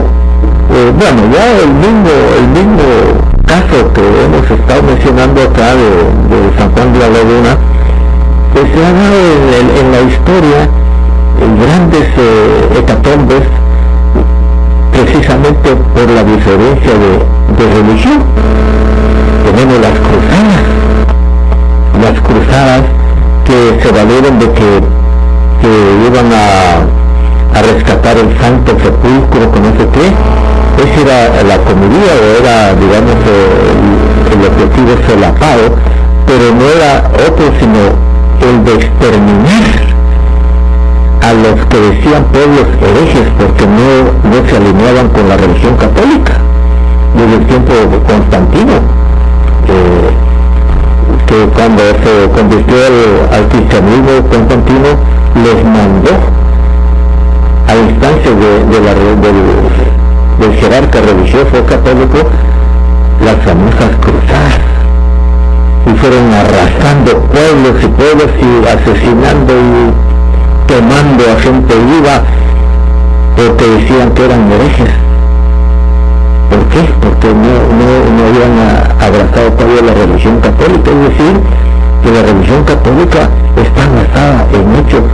bueno, ya el mismo caso que hemos estado mencionando acá de San Juan de la Laguna, pues se ha dado en la historia en grandes hecatombes, precisamente por la diferencia de religión. Tenemos las cruzadas que se valieron de que iban a rescatar el Santo Sepulcro, con no sé qué. Esa era la comedia, o era, digamos, el objetivo solapado, pero no era otro sino el de exterminar a los que decían pueblos herejes, porque no se alineaban con la religión católica. Desde el tiempo de Constantino, que cuando se convirtió al cristianismo, Constantino les mandó a instancias del jerarca religioso católico las famosas cruzadas, y fueron arrasando pueblos y pueblos y asesinando y quemando a gente viva porque decían que eran herejes. ¿Por qué? Porque no habían abrazado todavía la religión católica. Es decir, que la religión católica está basada en hechos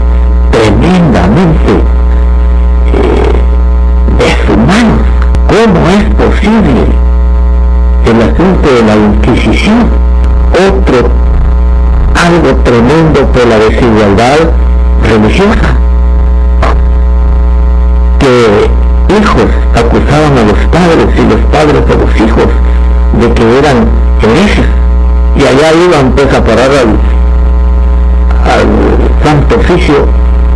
tremendamente deshumanos. ¿Cómo es posible el asunto de la Inquisición? Algo tremendo por la desigualdad religiosa, que hijos acusaban a los padres y los padres a los hijos de que eran herejes, y allá iban pues a parar al santo oficio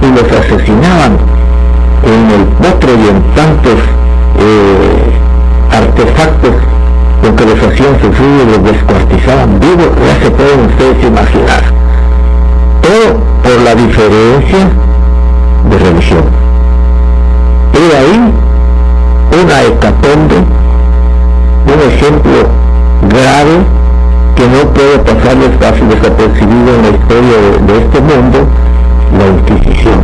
y los asesinaban en el potro y en tantos artefactos con que los hacían sufrir y los descuartizaban vivos. Ya se pueden ustedes imaginar, todo por la diferencia de religión. Y ahí una hecatombe, un ejemplo grave que no puede pasarles fácil desapercibido en la historia de este mundo, la Inquisición.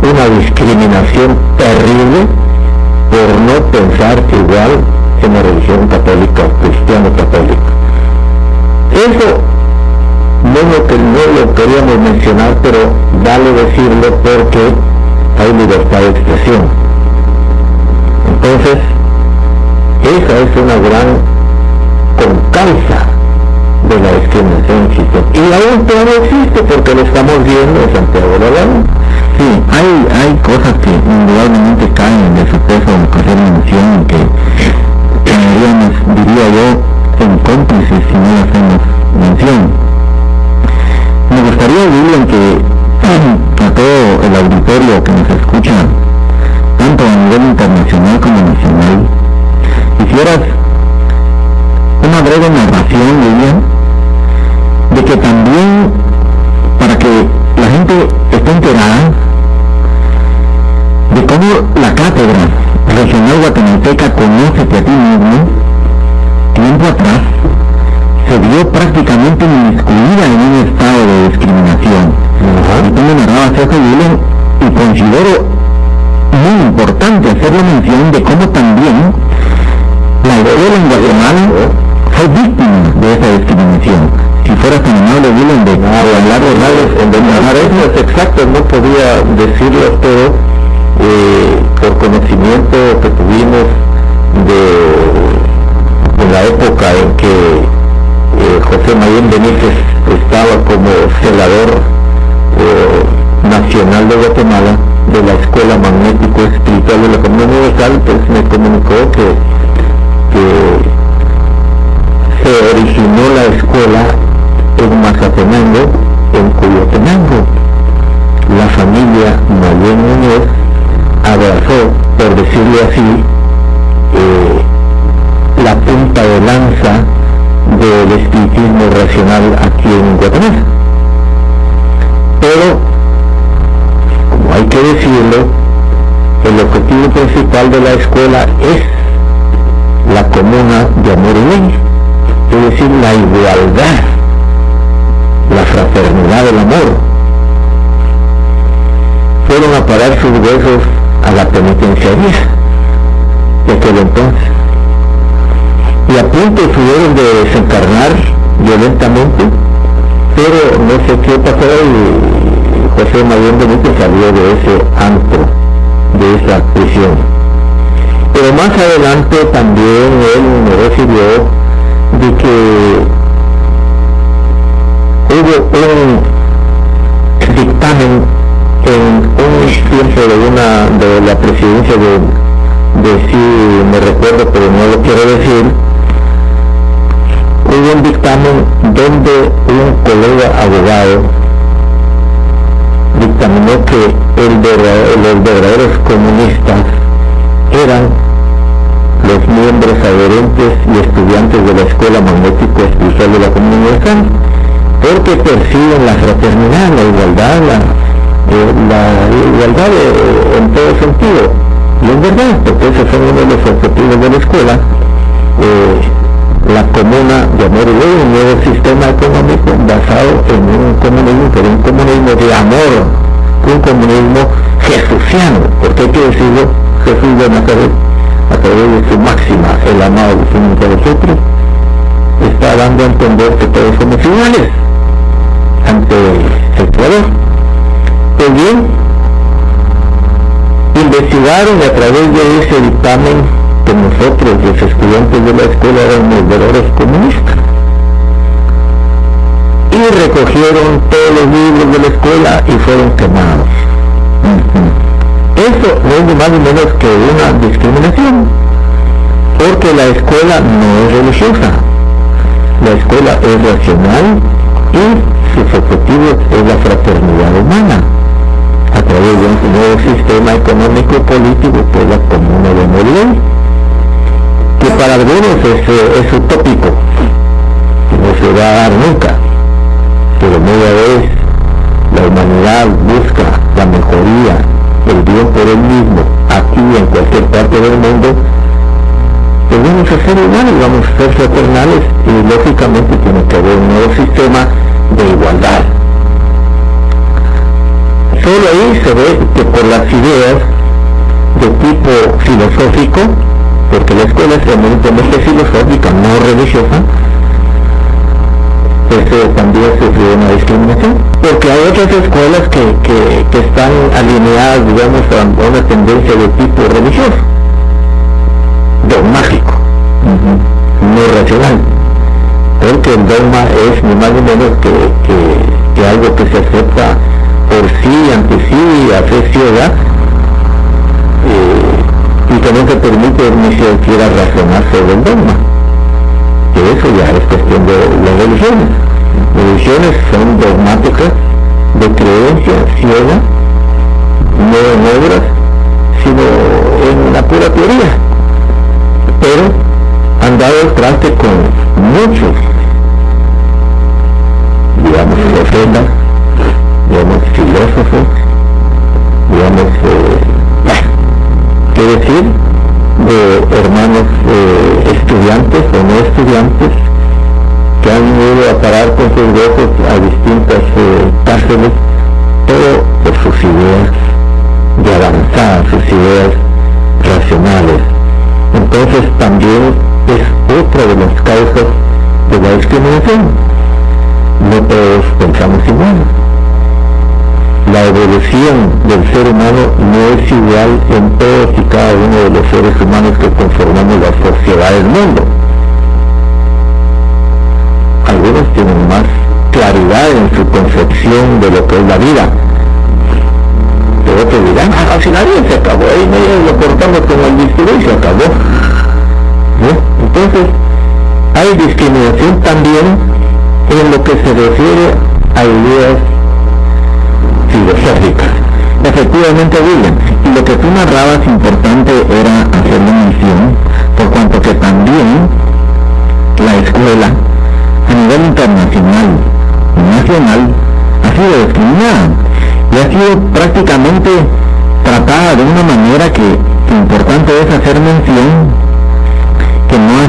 Una discriminación terrible por no pensar igual en la religión católica o cristiano católica. Eso no lo queríamos mencionar, pero vale decirlo porque hay libertad de expresión. Entonces, esa es una gran concausa de la discriminación existente. Y aún todavía existe porque lo estamos viendo en Santiago de la Laguna. Sí, hay cosas que indudablemente caen de su peso en hacer mención, que tendríamos, diría yo, en cómplices si no hacemos mención. Me gustaría, William, que a todo el auditorio que nos escucha, tanto a nivel internacional como nacional, hicieras una breve narración, William, de que también, para que la gente esté enterada de cómo la Cátedra Regional Guatemalteca Conócete a ti mismo, tiempo atrás, se vio prácticamente inmiscuida en un estado de discriminación. Y tú me narrabas eso, William, y considero muy importante hacerle mención de cómo también la escuela en Guatemala fue víctima de esa discriminación. Si fueras tan amable, William, de hablar de narrar eso es exacto, no podía decirlo todo por conocimiento que tuvimos de la época en que José Mayén Benítez estaba como celador nacional de Guatemala de la Escuela Magnético Espiritual de la Comunión Universal. Pues me comunicó que se originó la escuela en Mazatenango, en Cuyotenango. La familia Mayén Muñoz abrazó, por decirlo así, la punta de lanza del espiritismo racional aquí en Guatemala. Pero, como hay que decirlo, el objetivo principal de la escuela es comuna de amor y ley, es decir, la igualdad, la fraternidad del amor. Fueron a parar sus huesos a la penitenciaría de aquel entonces, y a punto estuvieron de desencarnar violentamente, pero no sé qué pasó y José Marión Benítez salió de ese antro, de esa prisión. Pero más adelante también él me refirió de que hubo un dictamen en un tiempo de la presidencia de sí me recuerdo, pero no lo quiero decir. Hubo un dictamen donde un colega abogado dictaminó que los verdaderos comunistas eran los miembros adherentes y estudiantes de la Escuela Magnético Espiritual de la Comunión Universal, porque persiguen la fraternidad, la igualdad, en todo sentido. Y es verdad, porque esos son uno de los objetivos de la escuela, la comuna de amor y ley, un nuevo sistema económico basado en un comunismo, pero un comunismo de amor, un comunismo jesuciano, porque hay que decirlo, Jesús de Nazaret, a través de su máxima, el amado de nosotros, está dando a entender que todos somos iguales ante el Creador. Pues bien, investigaron a través de ese dictamen que nosotros, los estudiantes de la escuela, éramos verdaderos comunistas, y recogieron todos los libros de la escuela y fueron quemados. Eso no es ni más ni menos que una discriminación, porque la escuela no es religiosa, la escuela es racional y sus objetivos es la fraternidad humana a través de un nuevo sistema económico y político que es la comuna de amor y ley, que para algunos es utópico, que no se va a dar nunca, pero media vez la humanidad busca la mejoría, el bien por él mismo, aquí y en cualquier parte del mundo, pues vamos a ser iguales, vamos a ser fraternales, y lógicamente tiene que haber un nuevo sistema de igualdad. Solo ahí se ve que por las ideas de tipo filosófico, porque la escuela es eminentemente filosófica, no religiosa, pues también sufrió una discriminación, porque hay otras escuelas que están alineadas, digamos, a una tendencia de tipo religioso, dogmático, no racional, porque el dogma es ni más ni menos que algo que se acepta por sí, ante sí, a fe ciega, y que no se permite ni siquiera razonar sobre el dogma. Que eso ya es cuestión de las religiones. Las religiones son dogmáticas, de creencia ciega, no en obras, sino en la pura teoría. Pero han dado el traste con muchos, digamos, profetas, digamos, filósofos, digamos, qué decir, de hermanos estudiantes o no estudiantes que han ido a parar con sus huesos a distintas cárceles, todo por sus ideas de avanzar, sus ideas racionales. Entonces también es otra de las causas de la discriminación. No todos pensamos igual. La evolución del ser humano no es igual en todos y cada uno de los seres humanos que conformamos la sociedad del mundo. Algunos tienen más claridad en su concepción de lo que es la vida. Pero otros dirán, al final ya se acabó, ahí lo cortamos con el bisturí y se acabó. ¿No? Entonces, hay discriminación también en lo que se refiere a ideas filosóficas. Efectivamente, William, y lo que tú narrabas importante era hacerle mención, por cuanto que también la escuela a nivel internacional y nacional ha sido discriminada y ha sido prácticamente tratada de una manera que importante es hacer mención que no ha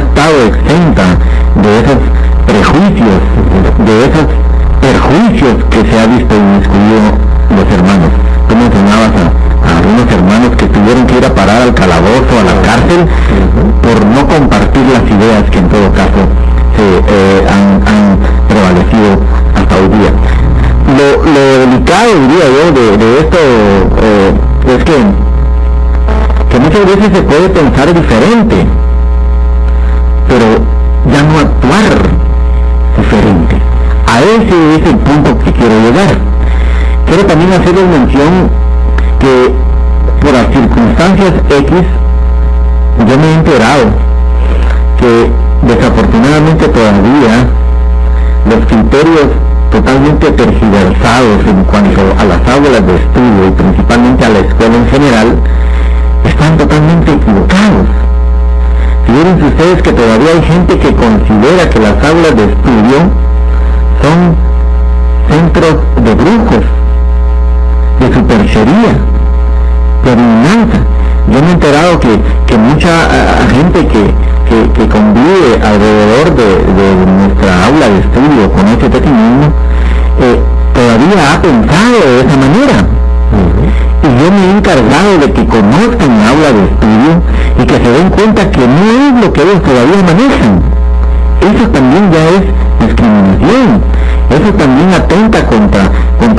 por no compartir las ideas que en todo caso han prevalecido hasta hoy día. Lo delicado, diría yo, de esto es que muchas veces se puede pensar diferente, pero ya no actuar diferente. A ese es el punto que quiero llegar. Quiero también hacerles mención que por las circunstancias X yo me he enterado que desafortunadamente todavía los criterios totalmente tergiversados en cuanto a las aulas de estudio y principalmente a la escuela en general están totalmente equivocados. Fíjense ustedes que todavía hay gente que considera que las aulas de estudio son centros de brujos, de superchería, de adivinanza. Yo me he enterado que mucha gente que convive alrededor de nuestra aula de estudio con este pesimismo todavía ha pensado de esa manera. Y yo me he encargado de que conozcan la aula de estudio y que se den cuenta que no es lo que ellos todavía manejan. Eso también ya es discriminación. Eso también atenta contra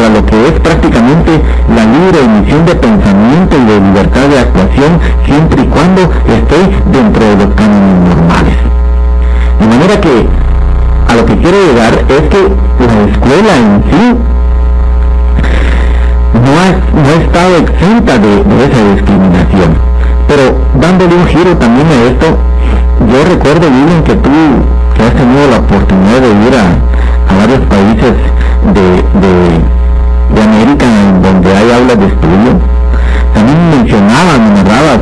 lo que es prácticamente la libre emisión de pensamiento y de libertad de actuación, siempre y cuando esté dentro de los cánones normales. De manera que a lo que quiero llegar es que la escuela en sí no ha estado exenta de esa discriminación. Pero dándole un giro también a esto, yo recuerdo, William, que tú que has tenido la oportunidad de ir a varios países de América en donde hay aulas de estudio, también me narrabas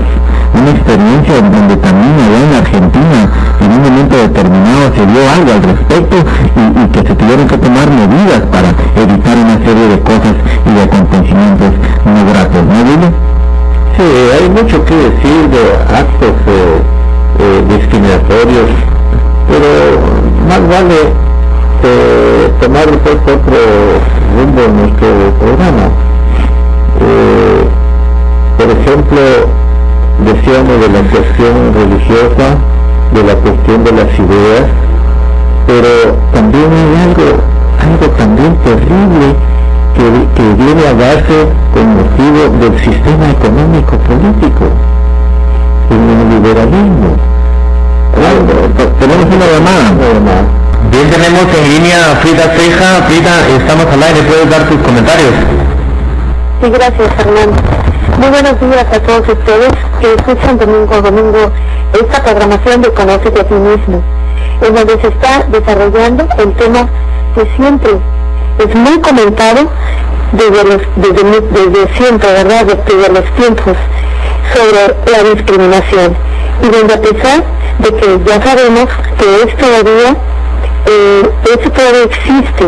una experiencia en donde también allá en Argentina en un momento determinado se dio algo al respecto y que se tuvieron que tomar medidas para evitar una serie de cosas y de acontecimientos no gratos, ¿no, William? Sí, hay mucho que decir de actos discriminatorios, pero más vale tomar después otro rumbo en nuestro programa. Por ejemplo, decíamos de la cuestión religiosa, de la cuestión de las ideas, pero también hay algo también terrible que viene a darse con motivo del sistema económico político, el neoliberalismo. Tenemos una llamada. Bien, tenemos en línea a Frida Ceja. Frida, estamos al aire, puedes dar tus comentarios. Sí, gracias, Fernando. Muy buenos días a todos ustedes que escuchan domingo a domingo esta programación de Conócete a ti mismo, en donde se está desarrollando el tema que siempre es muy comentado desde siempre, ¿verdad?, desde los tiempos, sobre la discriminación, y donde a pesar de que ya sabemos que eso todavía existe,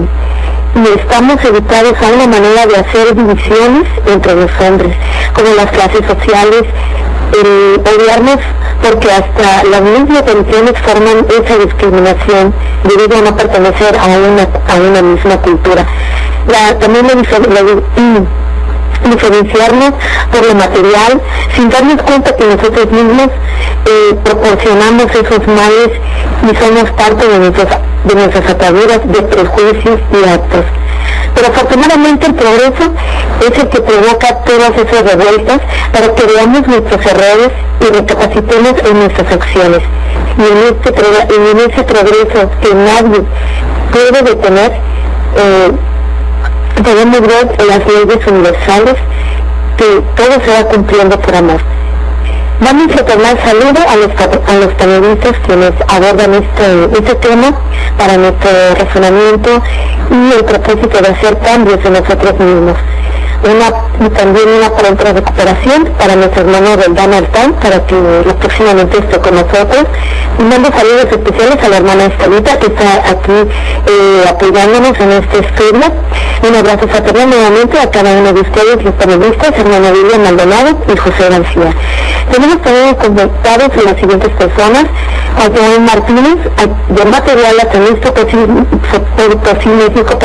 y estamos educados a una manera de hacer divisiones entre los hombres, como las clases sociales, odiarnos porque hasta las mismas religiones forman esa discriminación debido a no pertenecer a una misma cultura. También diferenciarnos por lo material, sin darnos cuenta que nosotros mismos proporcionamos esos males y somos parte de nuestras ataduras de prejuicios y actos. Pero afortunadamente el progreso es el que provoca todas esas revueltas para que veamos nuestros errores y recapacitemos en nuestras acciones. Y en ese progreso que nadie puede detener, podemos ver las leyes universales que todo se va cumpliendo por amor. Damos un fraternal saludo a los panelistas quienes abordan este tema para nuestro razonamiento y el propósito de hacer cambios en nosotros mismos. También una pronta recuperación para nuestro hermano Roldán Artán, para que próximamente esté con nosotros. Y mando saludos especiales a la hermana Estelita, que está aquí apoyándonos en este estudio. Un abrazo fraternal nuevamente a cada uno de ustedes, los panelistas, hermano William Maldonado y José García. Tenemos también conectados a las siguientes personas: a Joan Martínez, de Material Atenista México,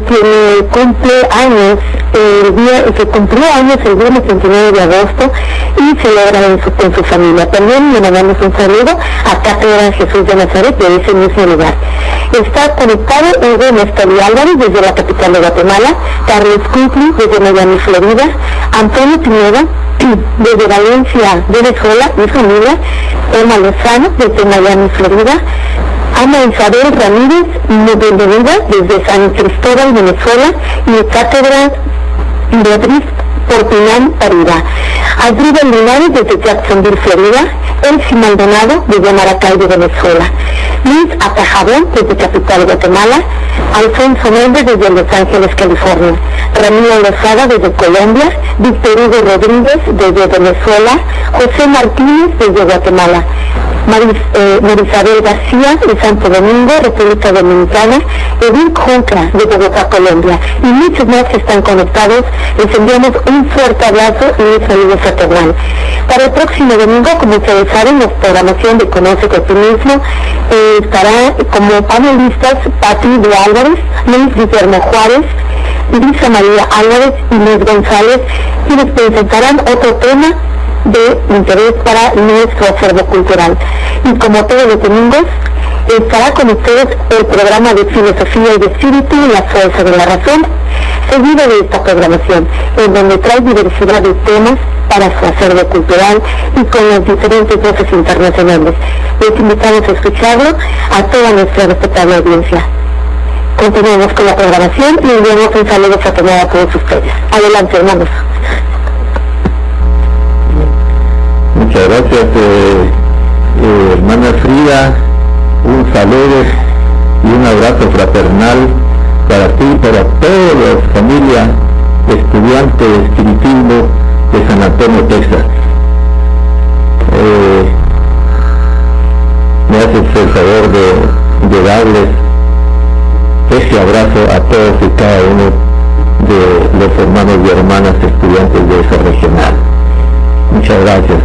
quien cumple años que cumplió años el viernes 29 de agosto y celebra con su familia. También le mandamos un saludo a Cátedra Jesús de Nazaret de ese mismo lugar. Está conectado Hugo Néstor Álvarez desde la capital de Guatemala, Carlos Cutli desde Miami, Florida, Antonio Pineda desde Valencia, Venezuela, mi familia, Emma Lozano desde Miami, Florida, Ana Isabel Ramírez Bienvenida desde San Cristóbal, Venezuela, y Cátedra Beatriz Portinán Parida, Adriba Linares desde Jacksonville, Florida, Elsie Maldonado desde Maracay de Venezuela, Luis Atajabón desde Capital, Guatemala, Alfonso Méndez desde Los Ángeles, California, Ramiro Lozada desde Colombia, Víctor Hugo Rodríguez desde Venezuela, José Martínez desde Guatemala, Marisabel García de Santo Domingo, República Dominicana, Edith Junca de Bogotá, Colombia, y muchos más que están conectados. Les enviamos un fuerte abrazo y un saludo fraternal. Para el próximo domingo, como ustedes saben, la programación de Conócete a ti mismo estará como panelistas Pati de Álvarez, Luis Guillermo Juárez, Lisa María Álvarez y Luis González, quienes presentarán otro tema de interés para nuestro acervo cultural. Y como todos los domingos, estará con ustedes el programa de Filosofía y de Espíritu, La Fuerza de la Razón, seguido de esta programación, en donde trae diversidad de temas para su acervo cultural y con las diferentes voces internacionales. Les invitamos a escucharlo a toda nuestra respetable audiencia. Continuemos con la programación y enviamos un saludo fraternal a todos ustedes. Adelante, hermanos. Muchas gracias, hermana Frida. Un saludo y un abrazo fraternal para ti y para toda la familia estudiante de espiritismo de San Antonio, Texas. Me haces el favor de darles ese abrazo a todos y cada uno de los hermanos y hermanas estudiantes de esa regional. Muchas gracias.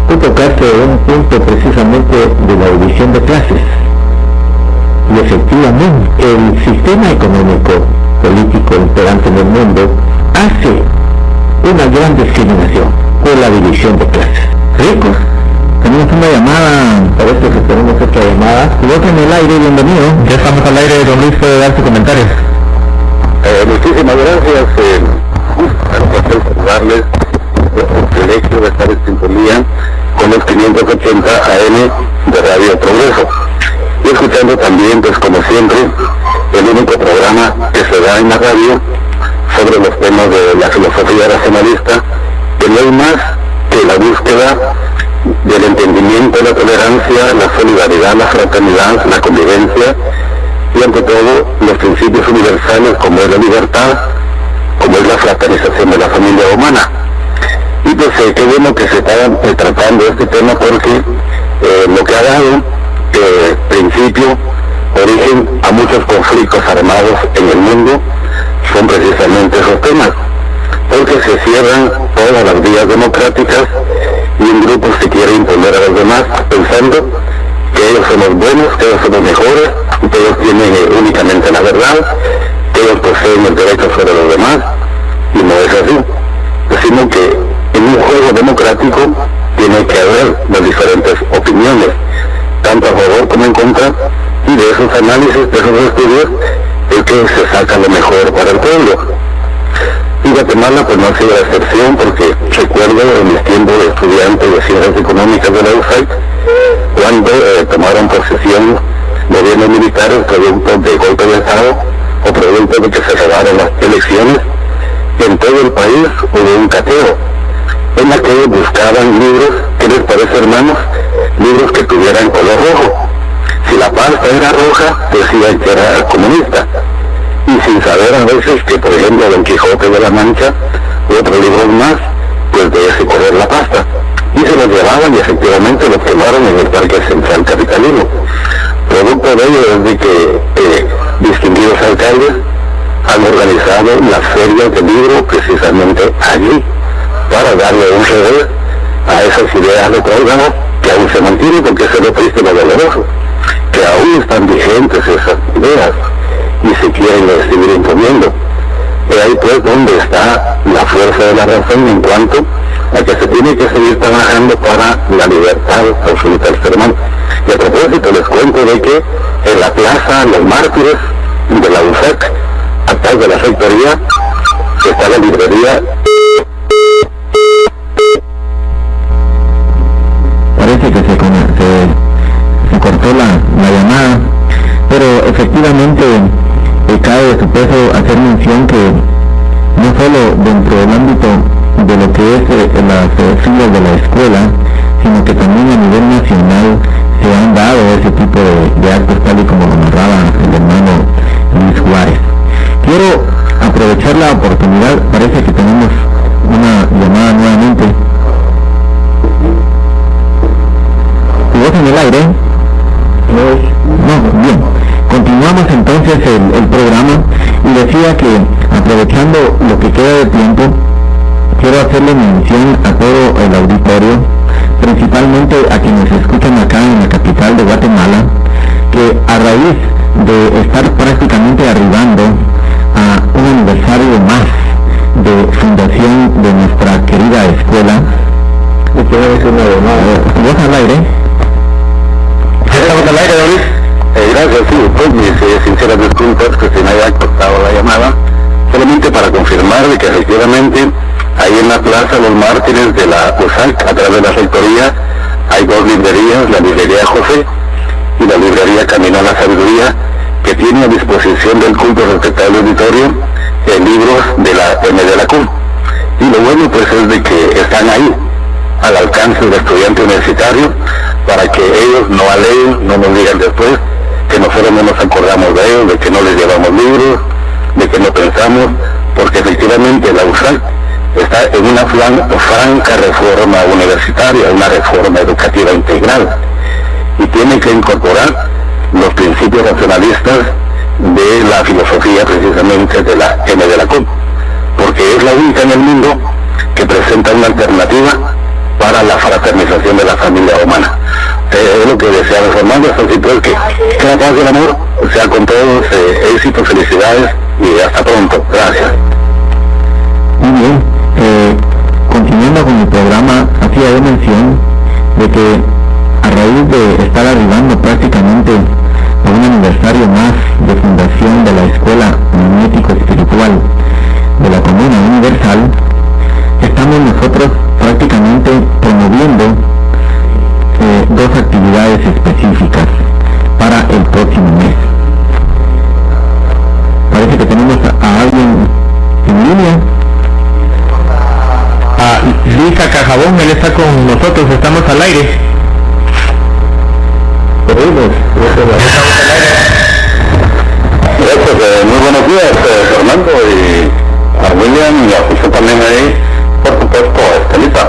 Tú tocaste un punto precisamente de la división de clases. Y efectivamente, el sistema económico político imperante en el mundo hace una gran discriminación por la división de clases. Ricos, tenemos una llamada, parece que tenemos otra llamada. Coloca en el aire, bienvenido. Ya estamos al aire, don Luis puede dar sus comentarios. Muchísimas gracias, un placer saludarles, el privilegio de estar en sintonía con los 580 AM de Radio Progreso. Y escuchando también, pues como siempre, el único programa que se da en la radio sobre los temas de la filosofía racionalista, que no hay más que la búsqueda del entendimiento, la tolerancia, la solidaridad, la fraternidad, la convivencia y ante todo los principios universales como es la libertad, como es la fraternización de la familia humana. Y pues qué bueno que se está tratando este tema porque lo que ha dado principio, origen a muchos conflictos armados en el mundo son precisamente esos temas, porque se cierran todas las vías democráticas y un grupo se quiere imponer a los demás pensando que ellos son los buenos, que ellos son los mejores, que ellos tienen únicamente la verdad, que ellos poseen el derecho sobre los demás, y no es así, sino que en un juego democrático tiene que haber las diferentes opiniones, tanto a favor como en contra, y de esos análisis, de esos estudios, es que se saca lo mejor para el pueblo. Y Guatemala pues no ha sido la excepción, porque recuerdo en mis tiempos de estudiante de Ciencias Económicas de la USAID, cuando tomaron posesión gobiernos militares producto de golpe de Estado o producto de que se robaron las elecciones, en todo el país hubo un cateo, en la que buscaban libros, ¿qué les parece, hermanos? Libros que tuvieran color rojo. Si la pasta era roja, decían que era comunista. Y sin saber a veces que, por ejemplo, Don Quijote de la Mancha, u otros libros más, pues de ese color la pasta. Y se los llevaban y efectivamente los quemaron en el Parque Central Capitalino. Producto de ello es de que distinguidos alcaldes han organizado las ferias de libro precisamente allí, para darle un revés a esas ideas retrógradas que aún se mantienen, porque eso es lo triste y lo doloroso, que aún están vigentes esas ideas y se quieren seguir imponiendo. ahí pues donde está la fuerza de la razón en cuanto a que se tiene que seguir trabajando para la libertad absoluta del ser humano. Y a propósito les cuento de que en la plaza Los Mártires de la USAC, atrás de la rectoría, está la librería. Parece que se cortó la llamada, pero efectivamente cae de su peso hacer mención que no solo dentro del ámbito de lo que es las filas de la escuela, sino que también a nivel nacional se han dado ese tipo de actos, tal y como lo narraba el hermano Luis Juárez. Quiero aprovechar la oportunidad, parece que tenemos una llamada nuevamente. ¿Tu voz en el aire? No, bien. Continuamos entonces el programa y decía que, aprovechando lo que queda de tiempo, quiero hacerle mención a todo el auditorio, principalmente a quienes escuchan acá en la capital de Guatemala, que a raíz de estar prácticamente arribando a un aniversario más de fundación de nuestra querida escuela, ¿vos al aire? ¿Estamos al aire, David? Gracias, sí, pues mis sinceras disculpas que se me haya cortado la llamada, solamente para confirmar de que efectivamente ahí en la plaza Los Mártires de la USAC, a través de la rectoría, hay dos librerías, la librería José y la librería Camino a la Sabiduría, que tiene a disposición del culto respetable auditorio libros de la M de la Q. Y lo bueno pues es de que están ahí, al alcance del estudiante universitario, para que ellos no aleguen, no nos digan después que nosotros no nos acordamos de ellos, de que no les llevamos libros, de que no pensamos, porque efectivamente la USAC está en una franca reforma universitaria, una reforma educativa integral, y tiene que incorporar los principios racionalistas de la filosofía precisamente de la M de la CUP, porque es la única en el mundo que presenta una alternativa para la fraternización de la familia humana. Es lo que deseamos, hermanos, así pues que la paz del amor sea con todos, éxito, felicidades y hasta pronto. Gracias. Muy bien, continuando con el programa, hacía yo mención de que a raíz de estar arribando prácticamente a un aniversario más de fundación de la Escuela Magnético-Espiritual de la Comuna Universal, estamos nosotros prácticamente promoviendo dos actividades específicas para el próximo mes. Parece que tenemos a alguien en línea. A Luisa Cajabón, él está con nosotros, estamos al aire. Muy buenos días, Fernando, y a William, y a José también ahí, por supuesto a Estelita.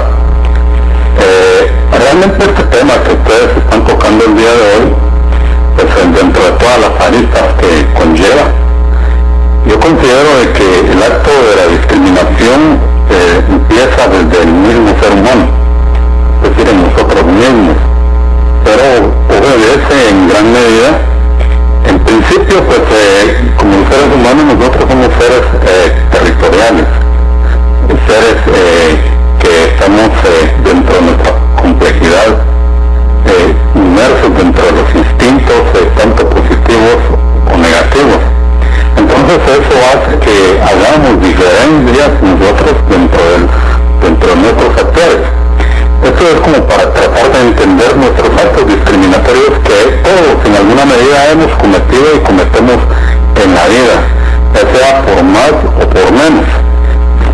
Realmente este tema que ustedes están tocando el día de hoy, pues dentro de todas las aristas que conlleva, yo considero de que el acto de la discriminación empieza desde el mismo ser humano, es decir, en nosotros mismos, pero obedece en gran medida. En principio, pues como seres humanos nosotros somos seres territoriales, seres que estamos dentro de nuestra complejidad, inmersos dentro de los instintos, tanto positivos o negativos. Entonces eso hace que hagamos diferencias nosotros dentro de nuestros actores. Esto es como para tratar de entender nuestros actos discriminatorios que todos en alguna medida hemos cometido y cometemos en la vida, ya sea por más o por menos,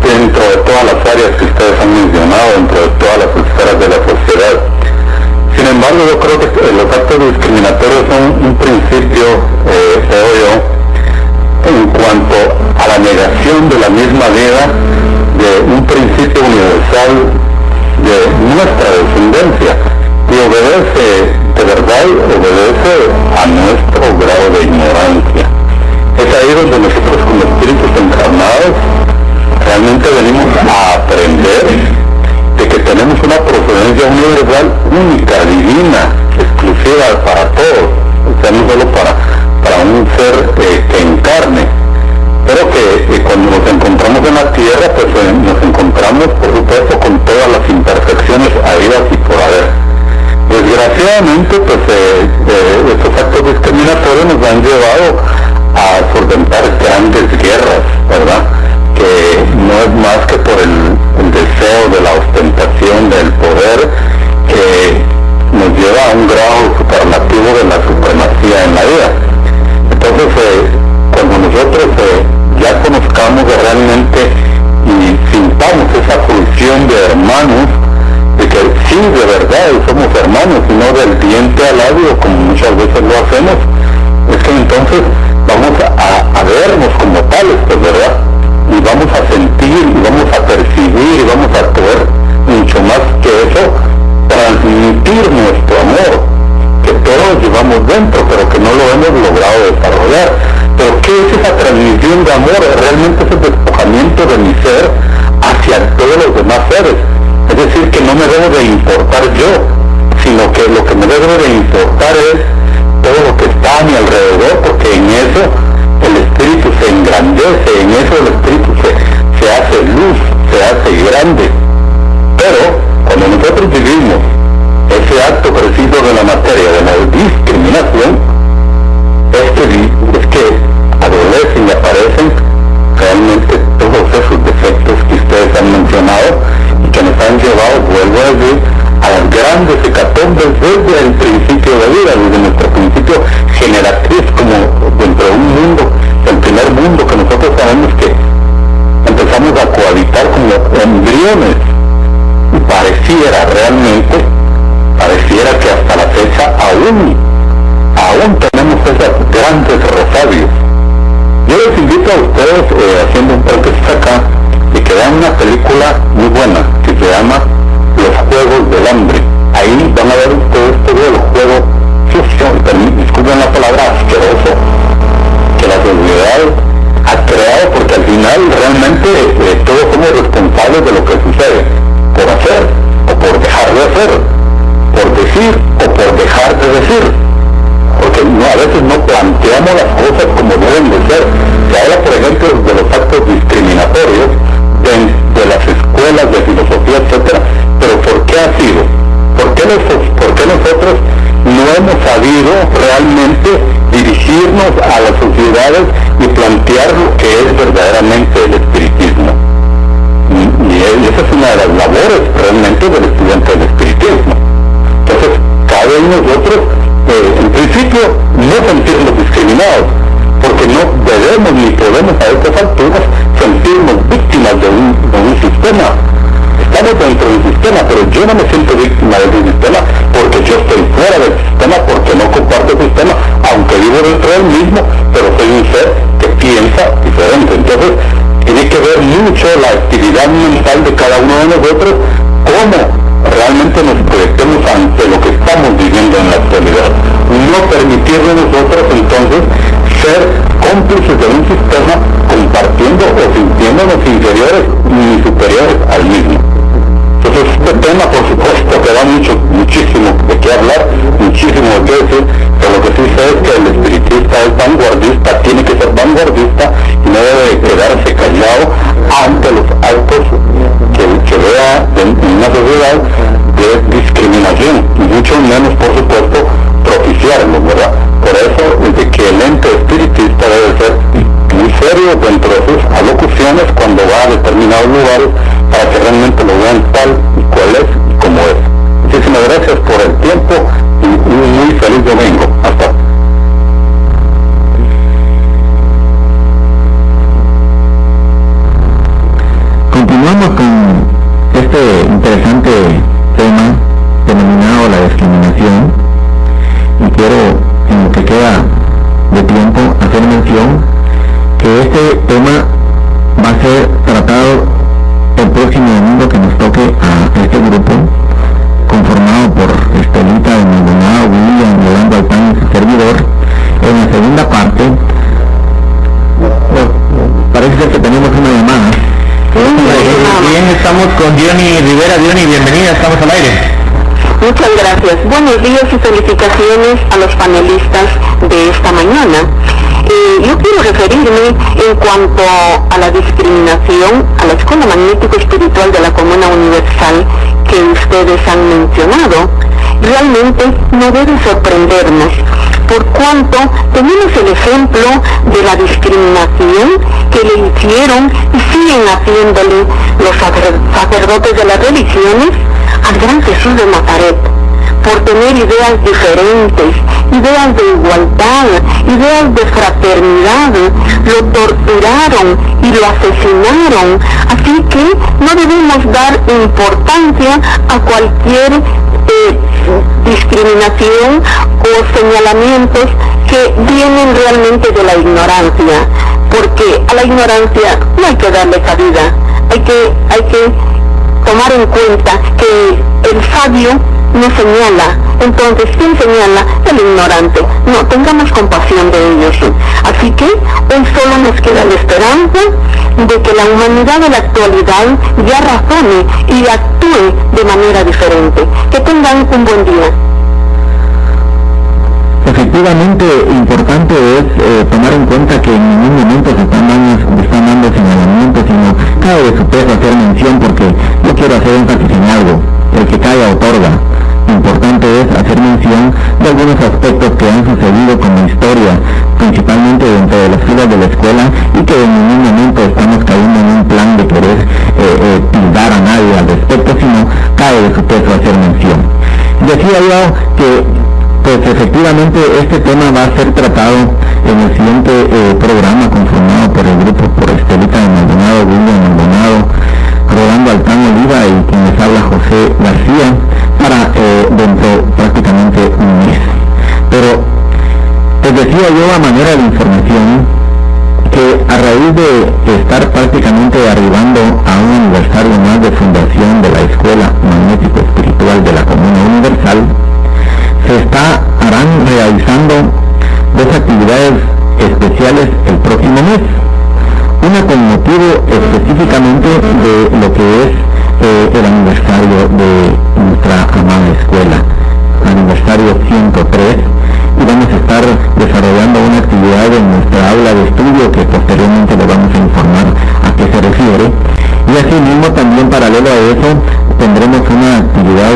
dentro de todas las áreas que ustedes han mencionado, dentro de todas las esferas de la sociedad. Sin embargo, yo creo que los actos discriminatorios son un principio, creo yo, en cuanto a la negación de la misma vida, de un principio universal de nuestra descendencia, y obedece, de verdad, obedece a nuestro grado de ignorancia. Es ahí donde nosotros como espíritus encarnados realmente venimos a aprender de que tenemos una procedencia universal única, divina, exclusiva para todos, o sea, no solo para un ser que encarne, pero que cuando nos encontramos en la Tierra, pues nos encontramos, por supuesto, con todas las imperfecciones habidas y por haber. Desgraciadamente, pues estos actos discriminatorios nos han llevado a solventar grandes guerras, ¿verdad? Que no es más que por el deseo de la ostentación del poder, que nos lleva a un grado superlativo de la supremacía en la vida. Entonces, cuando nosotros ya conozcamos realmente y sintamos esa función de hermanos, de que sí, de verdad somos hermanos y no del diente al labio como muchas veces lo hacemos, es que entonces vamos a vernos como tales, pues, ¿verdad? Y vamos a sentir, y vamos a percibir, y vamos a poder mucho más que eso, transmitir nuestro amor, que todos llevamos dentro, pero que no lo hemos logrado desarrollar. Pero ¿qué es esa transmisión de amor? Realmente es el despojamiento de mi ser hacia todos los demás seres. Es decir, que no me debo de importar yo, sino que lo que me debe de importar es todo lo que está a mi alrededor, porque en eso el espíritu se engrandece, en eso el espíritu se hace luz, se hace grande. Pero cuando nosotros vivimos ese acto preciso de la materia, de la discriminación, es que adolecen y aparecen realmente todos esos defectos que ustedes han mencionado y que nos han llevado, vuelvo a decir, a las grandes hecatombes desde el principio de vida, desde nuestro principio generatriz, como dentro de un mundo, el primer mundo que nosotros sabemos que empezamos a cohabitar como embriones, y pareciera que hasta la fecha aún tenemos esas grandes resabios. Yo les invito a ustedes, haciendo un paréntesis acá, de que vean una película muy buena que se llama Los Juegos del Hambre. Ahí van a ver ustedes todo el juego sucio, disculpen la palabra, asqueroso, que la sociedad ha creado, porque al final realmente todos somos responsables de lo que sucede, por hacer o por dejar de hacer, por decir o por dejar de decir, porque a veces no planteamos las cosas como deben de ser. Se habla, por ejemplo, de los actos discriminatorios de las escuelas de filosofía, etcétera, pero ¿por qué ha sido? ¿Por qué nosotros no hemos sabido realmente dirigirnos a las sociedades y plantear lo que es verdaderamente el espiritismo? Y esa es una de las labores realmente del estudiante del espiritismo. Entonces, cabe en nosotros, en principio, no sentirnos discriminados, porque no debemos ni podemos a estas alturas sentirnos víctimas de un sistema. Estamos dentro del sistema, pero yo no me siento víctima del sistema porque yo estoy fuera del sistema, porque no comparto el sistema, aunque vivo dentro del mismo, pero soy un ser que piensa diferente. Entonces, tiene que ver mucho la actividad mental de cada uno de nosotros, cómo realmente nos proyectemos ante lo que estamos viviendo en la actualidad. No permitirle nosotros entonces ser cómplices de un sistema compartiendo o sintiéndonos inferiores ni superiores al mismo. Entonces este tema, por supuesto, que da muchísimo de qué hablar, muchísimo de qué decir, pero lo que sí sé es que el espiritista es vanguardista, tiene que ser vanguardista y no debe quedarse callado ante los actos que vea en una sociedad de discriminación, y mucho menos, por supuesto, propiciarlo, ¿verdad? Por eso es de que el ente espiritista debe ser muy serio dentro de sus alocuciones cuando va a determinados lugares, para que realmente lo vean tal y cual es y como es. Muchísimas gracias por el tiempo y un muy feliz domingo. Hasta. Continuamos con este interesante tema denominado la discriminación, y quiero, en lo que queda de tiempo, hacer mención que este tema va a ser tratado el próximo domingo que nos toque a este grupo, conformado por Estelita de Maldonado, William, Yolanda Alpán y su servidor. En la segunda parte, parece ser que tenemos una llamada. Bien, estamos con Diony Rivera. Diony, bienvenida, estamos al aire. Muchas gracias. Buenos días y felicitaciones a los panelistas de esta mañana. Yo quiero referirme en cuanto a la discriminación a la Escuela Magnético Espiritual de la Comuna Universal que ustedes han mencionado. Realmente no debe sorprendernos, por cuanto tenemos el ejemplo de la discriminación que le hicieron y siguen haciéndole los sacerdotes de las religiones al gran Jesús de Nazaret, por tener ideas diferentes, ideas de igualdad, ideas de fraternidad. Lo torturaron y lo asesinaron, así que no debemos dar importancia a cualquier discriminación o señalamientos que vienen realmente de la ignorancia, porque a la ignorancia no hay que darle cabida. Hay que tomar en cuenta que el sabio no señala. Entonces, ¿quién señala? El ignorante. No, tengamos compasión de ellos. Así que hoy solo nos queda la esperanza de que la humanidad de la actualidad ya razone y actúe de manera diferente. Que tengan un buen día. Efectivamente, importante es tomar en cuenta que en ningún momento se están dando señalamientos, sino cae de su peso hacer mención, porque yo quiero hacer énfasis en algo: el que calla otorga. Importante es hacer mención de algunos aspectos que han sucedido con la historia, principalmente dentro de las filas de la escuela, y que en ningún momento estamos cayendo en un plan de querer tildar a nadie al respecto, sino cae de su peso hacer mención. Decía yo que pues efectivamente este tema va a ser tratado en el siguiente programa conformado por el grupo, por Estelita de Maldonado, William Maldonado, Rolando Altán Oliva y quien les habla, José García, para dentro prácticamente un mes. Pero les decía yo, a manera de información, que a raíz de estar prácticamente arribando a un aniversario más de fundación de la Escuela Magnético Espiritual de la Comuna Universal, se estarán realizando dos actividades especiales el próximo mes. Una con motivo específicamente de lo que es el aniversario de nuestra amada escuela, aniversario 103, y vamos a estar desarrollando una actividad en nuestra aula de estudio que posteriormente le vamos a informar a qué se refiere. Y asimismo, también paralelo a eso, tendremos una actividad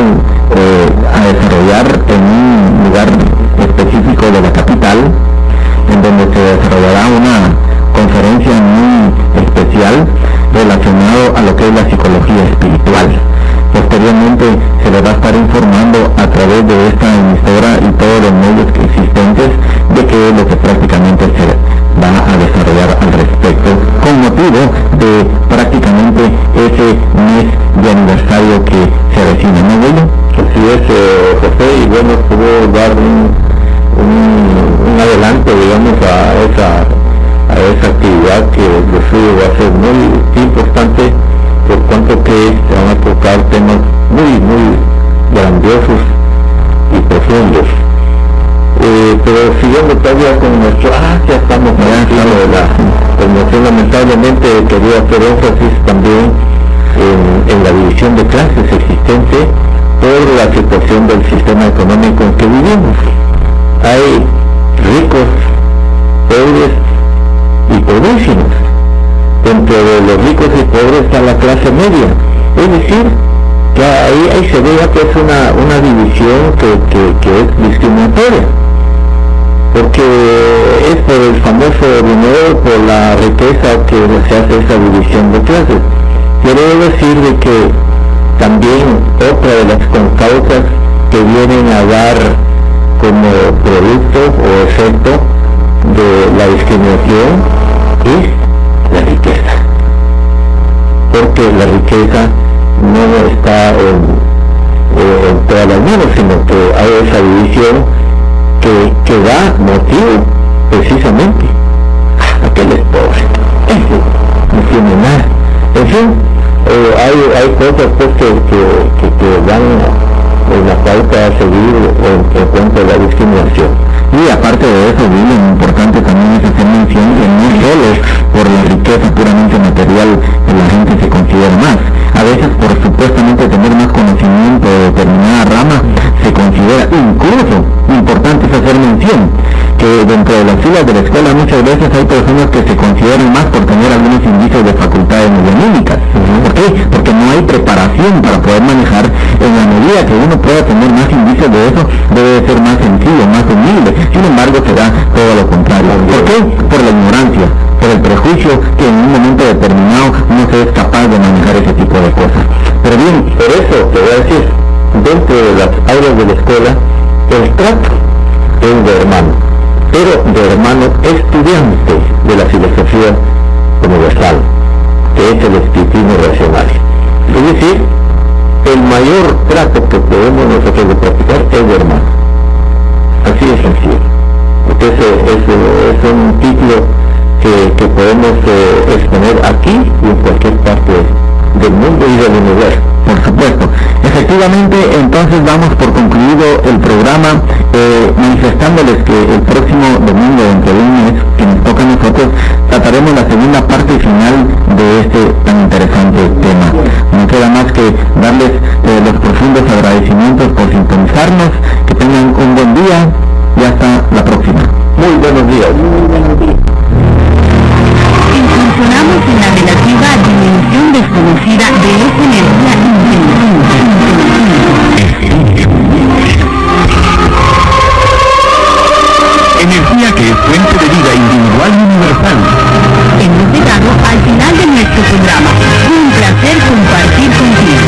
a desarrollar en un lugar específico de la capital, en donde se desarrollará una conferencia muy especial relacionado a lo que es la psicología espiritual. Posteriormente se le va a estar informando a través de esta emisora y todos los medios existentes de qué es lo que prácticamente se va a desarrollar al respecto, con motivo de prácticamente ese mes de aniversario que se avecina, ¿no, William? Así es, José, y bueno, puedo dar un adelanto, digamos, a esa actividad, que lo suyo va a ser muy importante, por cuanto que se van a tocar temas muy grandiosos y profundos. Pero siguiendo todavía con nuestro, ya estamos hablando de la promoción. Lamentablemente quería hacer énfasis también en la división de clases existente por la situación del sistema económico en que vivimos. Hay ricos, pobres y pobrísimos. Dentro de los ricos y pobres está la clase media, es decir, que ahí se ve ya que es una división que es discriminatoria, porque es por el famoso dinero, por la riqueza que se hace esa división de clases. Quiero decir de que también otra de las causas que vienen a dar como producto o efecto de la discriminación es la riqueza, porque la riqueza no está en todas las manos, sino que hay esa división que da motivo precisamente a que él es pobre, no tiene nada. En fin, hay cosas pues que dan la pauta a seguir en cuanto a la discriminación. Y aparte de eso, William, importante también es hacer mención que no solo por la riqueza puramente material la gente se considera más. A veces por supuestamente tener más conocimiento de determinada rama se considera, incluso importante es hacer mención que dentro de las filas de la escuela muchas veces hay personas que se consideran más por tener algunos indicios de facultades medianímicas. ¿Por qué? Porque no hay preparación para poder manejar. En la medida que uno pueda tener más indicios de eso, debe ser más sencillo, más humilde. Sin embargo, será todo lo contrario. ¿Por qué? Por la ignorancia, por el prejuicio que en un momento determinado no se es capaz de manejar ese tipo de cosas. Pero bien, por eso te voy a decir, dentro de las aulas de la escuela, el trato es de hermano, pero de hermano estudiante de la filosofía universal, que es el espiritismo racional. Es decir, el mayor trato que podemos nosotros de practicar es de hermano. Así de sencillo. Porque es un título que podemos exponer aquí y en cualquier parte del mundo y del universo. Por supuesto. Efectivamente, entonces damos por concluido el programa, manifestándoles que el próximo domingo, dentro de un mes, que nos toca a nosotros, trataremos la segunda parte final de este tan interesante tema. No queda más que darles los profundos agradecimientos por sintonizarnos, que tengan un buen día y hasta la próxima. Muy buenos días. Incursionamos en la relativa dimensión desconocida de esa energía Energía que es fuente de vida individual y universal. Hemos llegado al final de nuestro programa. Un placer compartir contigo.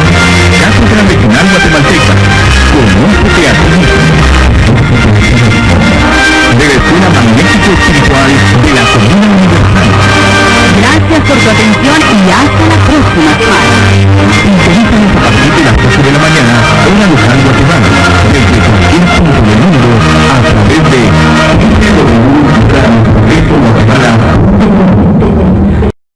Casa Tradicional Guatemalteca, con un teatro de la Escuela Magnético Espiritual de la Comuna Universal. Gracias por tu atención y hasta la próxima.